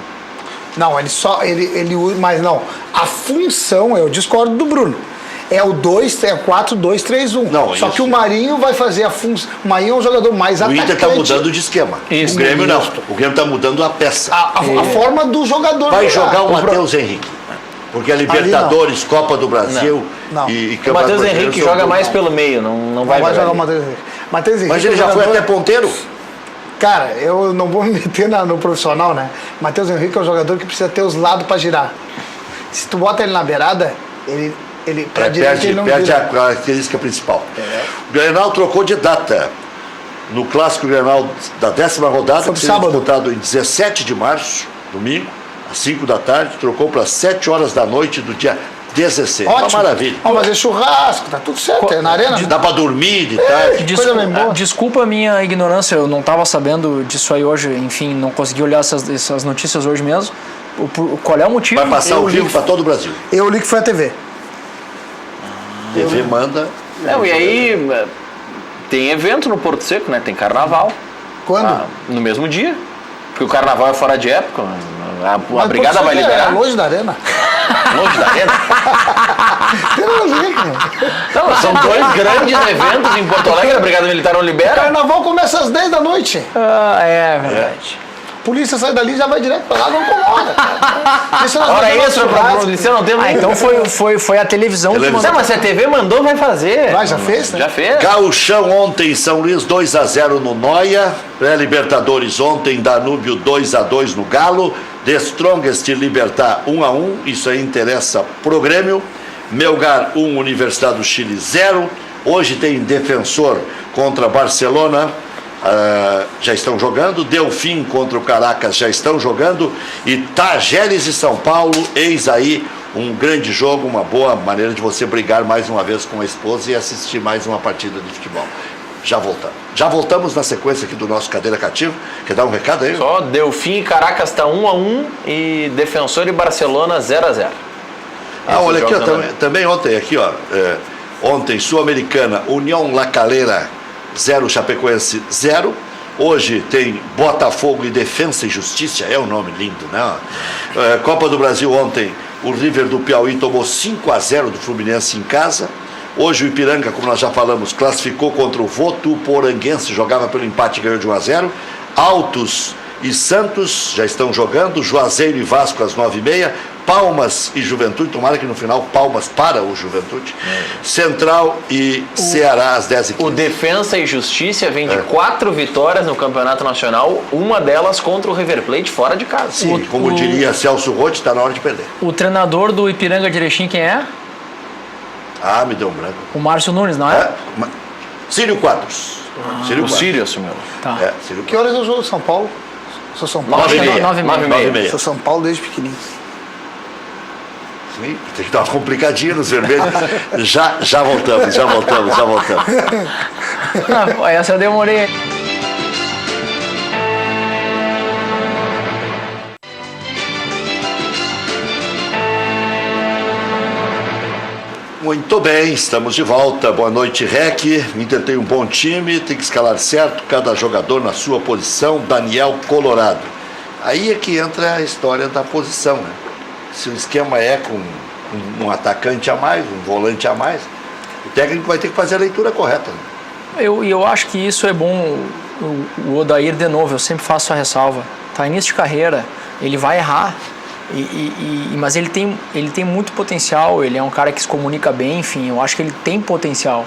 Não, ele usa, mas não. A função, eu discordo do Bruno. É o 4-2-3-1. Não, Só isso. que o Marinho vai fazer a função. O Marinho é um jogador mais O atacante. Inter tá mudando de esquema. Isso. O Grêmio não. Isso. O Grêmio tá mudando a peça. A forma do jogador. Vai jogar o Matheus Henrique. Porque a Libertadores, Copa do Brasil Não. e O Campeonato Matheus Brasileiro Henrique são joga do- mais pelo meio, não vai jogar o ali. Matheus Henrique. Matheus Henrique. Mas ele é já foi jogador- até ponteiro. Cara, eu não vou me meter no profissional, né? Matheus Henrique é um jogador que precisa ter os lados pra girar. Se tu bota ele na beirada, ele pra direita ele não Perde vira. a característica principal. O Grenal trocou de data. No clássico Grenal da 10ª rodada, Foi que pro seria sábado. disputado em 17 de março, domingo, às 5 da tarde, trocou para 7 horas da noite do dia 16. Uma maravilha. Ó, mas é churrasco, tá tudo certo, é na arena. Dá para dormir de tarde. Coisa bem boa. Desculpa a minha ignorância, eu não estava sabendo disso aí hoje, enfim, não consegui olhar essas notícias hoje mesmo. Qual é o motivo? Vai passar o livro para todo o Brasil. Eu li que foi a TV. TV manda. Não, e aí tem evento no Porto Seco, né? Tem carnaval. Quando? No mesmo dia. Porque o carnaval é fora de época. A Mas brigada pode vai ser, liberar. É longe da arena. Longe da arena. Tem nada a ver, cara. Não, são dois grandes eventos em Porto Alegre. A Brigada Militar não libera. Carnaval começa às 10 da noite. É verdade. A polícia sai dali e já vai direto pra lá, não incomoda. Cara. Isso nós Hora fazemos extra pra churrasco. polícia, não tem Então foi a televisão que Televisão. mandou. Não, mas se a TV mandou, vai fazer. Vai, já fez, né? Já fez. Gauchão ontem em São Luís 2-0 no Noia. Pré-Libertadores ontem, Danúbio 2-2 no Galo. The Strongest Libertar 1-1. Isso aí interessa pro Grêmio. Melgar 1, Universidade do Chile 0. Hoje tem Defensor contra Barcelona. Já estão jogando. Delfim contra o Caracas já estão jogando. E Tajeres e São Paulo, eis aí um grande jogo, uma boa maneira de você brigar mais uma vez com a esposa e assistir mais uma partida de futebol. Já voltamos. Já voltamos na sequência aqui do nosso Cadeira Cativa. Quer dar um recado aí? Só Delfim e Caracas tá 1-1 e Defensor e Barcelona 0-0. Olha aqui, ó, jogos não também ontem aqui, ó. Ontem, Sul-Americana, União La Calera 0, Chapecoense 0. Hoje tem Botafogo e Defensa e Justiça, é um nome lindo, né? Copa do Brasil ontem, o River do Piauí tomou 5-0 do Fluminense em casa. Hoje o Ipiranga, como nós já falamos, classificou contra o Votuporanguense, jogava pelo empate e ganhou de 1-0. Altos e Santos já estão jogando, Juazeiro e Vasco às 9h30, Palmas e Juventude, tomara que no final Palmas para o Juventude, Central e Ceará às 10h15. O Defensa e Justiça vem de 4 vitórias no Campeonato Nacional, uma delas contra o River Plate fora de casa. Sim, como diria Celso Roth, está na hora de perder. O treinador do Ipiranga de Erechim, quem é? Me deu um branco. O Márcio Nunes, não é? Sírio Quadros. O Sírio assumiu. Tá. Sírio Que horas é o jogo de São Paulo? Sou São Paulo. 9h30. 9h30. 9h30. Sou São Paulo desde pequenininho. Sim, tem que dar uma complicadinha nos vermelhos. Já voltamos. Essa eu demorei. Muito bem, estamos de volta. Boa noite, Rec. O Inter tem um bom time, tem que escalar certo, cada jogador na sua posição. Daniel Colorado. Aí é que entra a história da posição, né? Se o esquema é com um atacante a mais, um volante a mais, o técnico vai ter que fazer a leitura correta, né? Eu acho que isso é bom. O Odair, de novo, eu sempre faço a ressalva. Tá início de carreira, ele vai errar. Mas ele tem muito potencial, ele é um cara que se comunica bem, enfim, eu acho que ele tem potencial.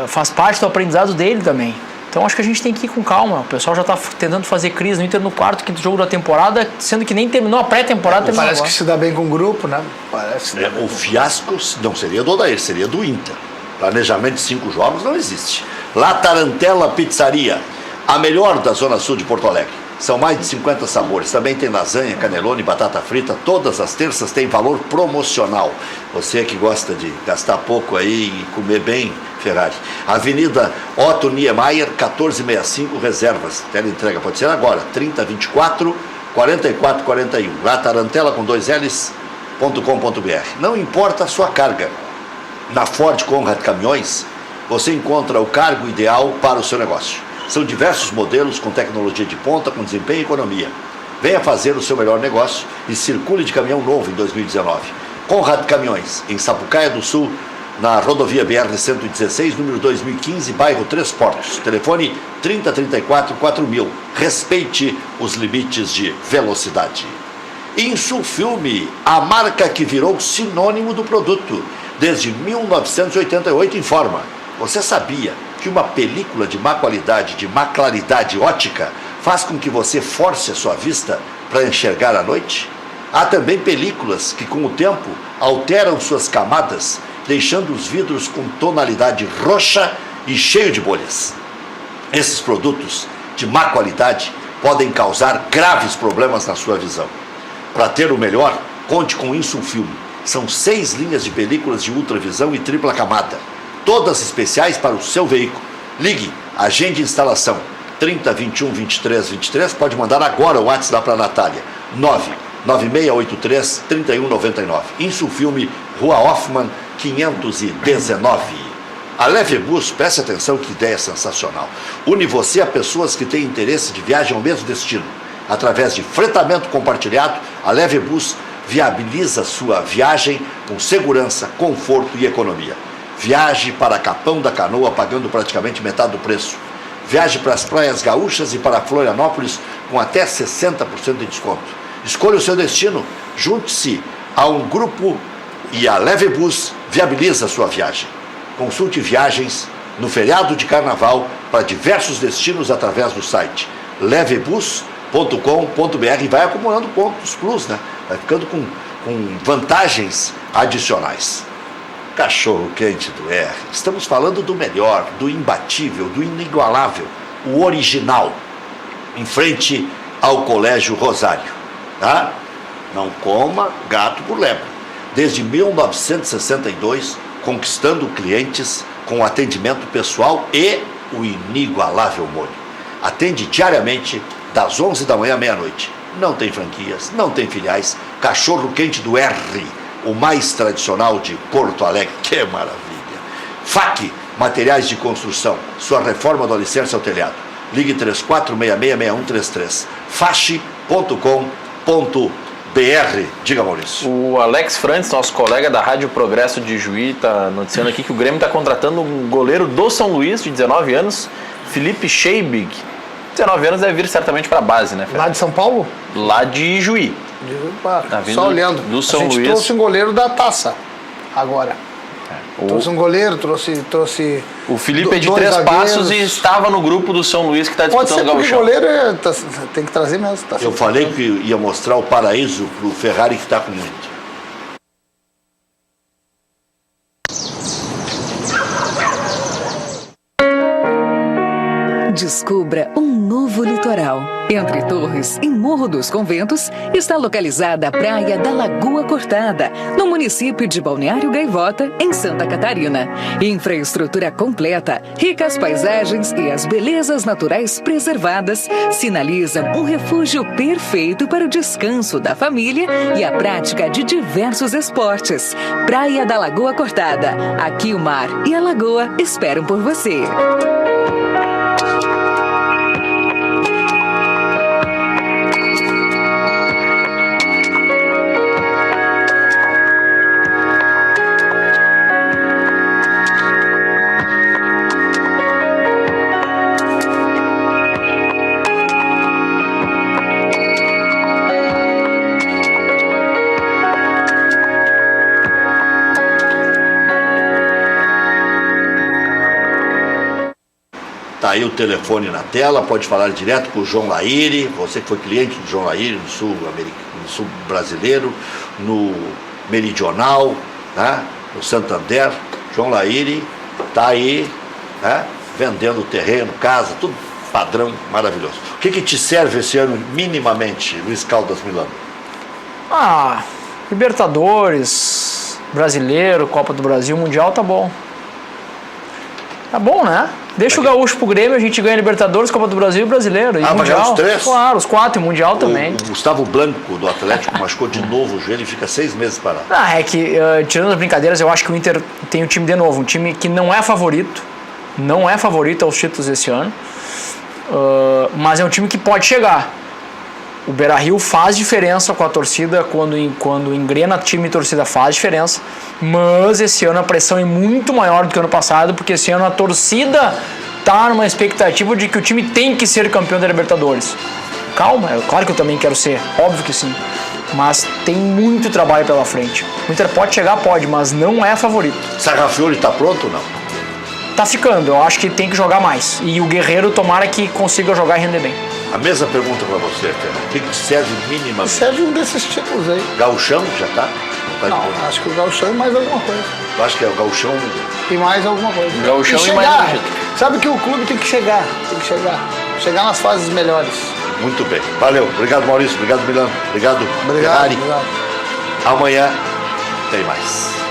Faz parte do aprendizado dele também. Então acho que a gente tem que ir com calma. O pessoal já está tentando fazer crise no Inter no quarto, quinto jogo da temporada, sendo que nem terminou a pré-temporada. Parece agora. que se dá bem com o grupo, né? Parece. O fiasco não seria do Odair, seria do Inter. Planejamento de 5 jogos não existe. La Tarantella Pizzaria, a melhor da Zona Sul de Porto Alegre. São mais de 50 sabores. Também tem lasanha, canelone, batata frita. Todas as terças tem valor promocional. Você que gosta de gastar pouco aí e comer bem, Ferrari. Avenida Otto Niemeyer, 1465, reservas. Teleentrega pode ser agora, 3024 4441. La Tarantella com 2 Ls.com.br. Não importa a sua carga. Na Ford Conrad Caminhões, você encontra o cargo ideal para o seu negócio. São diversos modelos com tecnologia de ponta, com desempenho e economia. Venha fazer o seu melhor negócio e circule de caminhão novo em 2019. Conrad Caminhões, em Sapucaia do Sul, na rodovia BR-116, número 2015, bairro Três Portos. Telefone 3034-4000. Respeite os limites de velocidade. Insulfilme, a marca que virou sinônimo do produto. Desde 1988 informa. Você sabia que uma película de má qualidade, de má claridade ótica, faz com que você force a sua vista para enxergar à noite? Há também películas que, com o tempo, alteram suas camadas, deixando os vidros com tonalidade roxa e cheio de bolhas. Esses produtos de má qualidade podem causar graves problemas na sua visão. Para ter o melhor, conte com Insulfilme. São 6 linhas de películas de ultravisão e tripla camada. Todas especiais para o seu veículo. Ligue, agende instalação 3021-2323. Pode mandar agora o WhatsApp para a Natália 99683-3199. Insulfilme, Rua Hoffman 519. A Levebus, preste atenção que ideia sensacional. Une você a pessoas que têm interesse de viagem ao mesmo destino. Através de fretamento compartilhado, a Levebus viabiliza sua viagem com segurança, conforto e economia. Viaje para Capão da Canoa pagando praticamente metade do preço. Viaje para as praias gaúchas e para Florianópolis com até 60% de desconto. Escolha o seu destino, junte-se a um grupo e a Levebus viabiliza a sua viagem. Consulte viagens no feriado de carnaval para diversos destinos através do site levebus.com.br e vai acumulando pontos plus, né? Vai ficando com vantagens adicionais. Cachorro quente do R. Estamos falando do melhor, do imbatível, do inigualável, o original, em frente ao Colégio Rosário, tá? Não coma gato por lebre. Desde 1962, conquistando clientes com atendimento pessoal e o inigualável molho. Atende diariamente das 11 da manhã à meia-noite. Não tem franquias, não tem filiais. Cachorro quente do R, o mais tradicional de Porto Alegre. Que maravilha! FAC, materiais de construção. Sua reforma do alicerce ao telhado. Ligue 34666133. fache.com.br. Diga, Maurício. O Alex Frantz, nosso colega da Rádio Progresso de Juí, está noticiando aqui que o Grêmio está contratando um goleiro do São Luís, de 19 anos, Felipe Scheibig. 19 anos deve vir certamente para a base, né, Fernando? Lá de São Paulo? Lá de Juí. Tá só olhando. Do São a gente Luís. trouxe um goleiro da taça agora. Trouxe um goleiro, trouxe o Felipe é de 2 Três zagueiros. Passos e estava no grupo do São Luís que está Pode disputando ser o porque Gauchão. goleiro tem que trazer mesmo. Tá Eu falei que ia mostrar o paraíso pro Ferrari que está com muito. De Descubra um novo litoral. Entre Torres e Morro dos Conventos, está localizada a Praia da Lagoa Cortada, no município de Balneário Gaivota, em Santa Catarina. Infraestrutura completa, ricas paisagens e as belezas naturais preservadas sinalizam um refúgio perfeito para o descanso da família e a prática de diversos esportes. Praia da Lagoa Cortada. Aqui o mar e a lagoa esperam por você. Tá aí o telefone na tela, pode falar direto com o João Laíri, você que foi cliente do João Laíri no sul brasileiro, no Meridional, né, no Santander. João Laíri tá aí, né, vendendo terreno, casa, tudo padrão maravilhoso. O que te serve esse ano minimamente, Luiz Caldas Milano? Libertadores, Brasileiro, Copa do Brasil, Mundial, tá bom. Tá bom, né? Deixa o gaúcho pro Grêmio, a gente ganha Libertadores, Copa do Brasil e Brasileiro. E vai Mundial. ganhar os 3? Claro, os 4 e Mundial também. O Gustavo Blanco, do Atlético, machucou de novo o joelho e fica 6 meses parado. É que, tirando as brincadeiras, eu acho que o Inter tem um time de novo. Um time que não é favorito. Não é favorito aos títulos esse ano. Mas é um time que pode chegar. O Beira-Rio faz diferença com a torcida, quando engrena time e torcida faz diferença, mas esse ano a pressão é muito maior do que o ano passado, porque esse ano a torcida tá numa expectativa de que o time tem que ser campeão da Libertadores. Calma, claro que eu também quero ser, óbvio que sim, mas tem muito trabalho pela frente. O Inter pode chegar, pode, mas não é favorito. Sarrafiori tá pronto ou não? Tá ficando, eu acho que tem que jogar mais, e o Guerreiro tomara que consiga jogar e render bem. A mesma pergunta para você, Fernando. O que serve minimamente? Serve um desses títulos aí. Gauchão já tá? Não, acho que o Gauchão e mais alguma coisa. Eu acho que é o Gauchão. E mais alguma coisa. Gauchão e chegar. mais um. Sabe que o clube tem que chegar. Chegar nas fases melhores. Muito bem. Valeu. Obrigado, Maurício. Obrigado, Milano. Obrigado, Obrigado. Ferrari. Amanhã tem mais.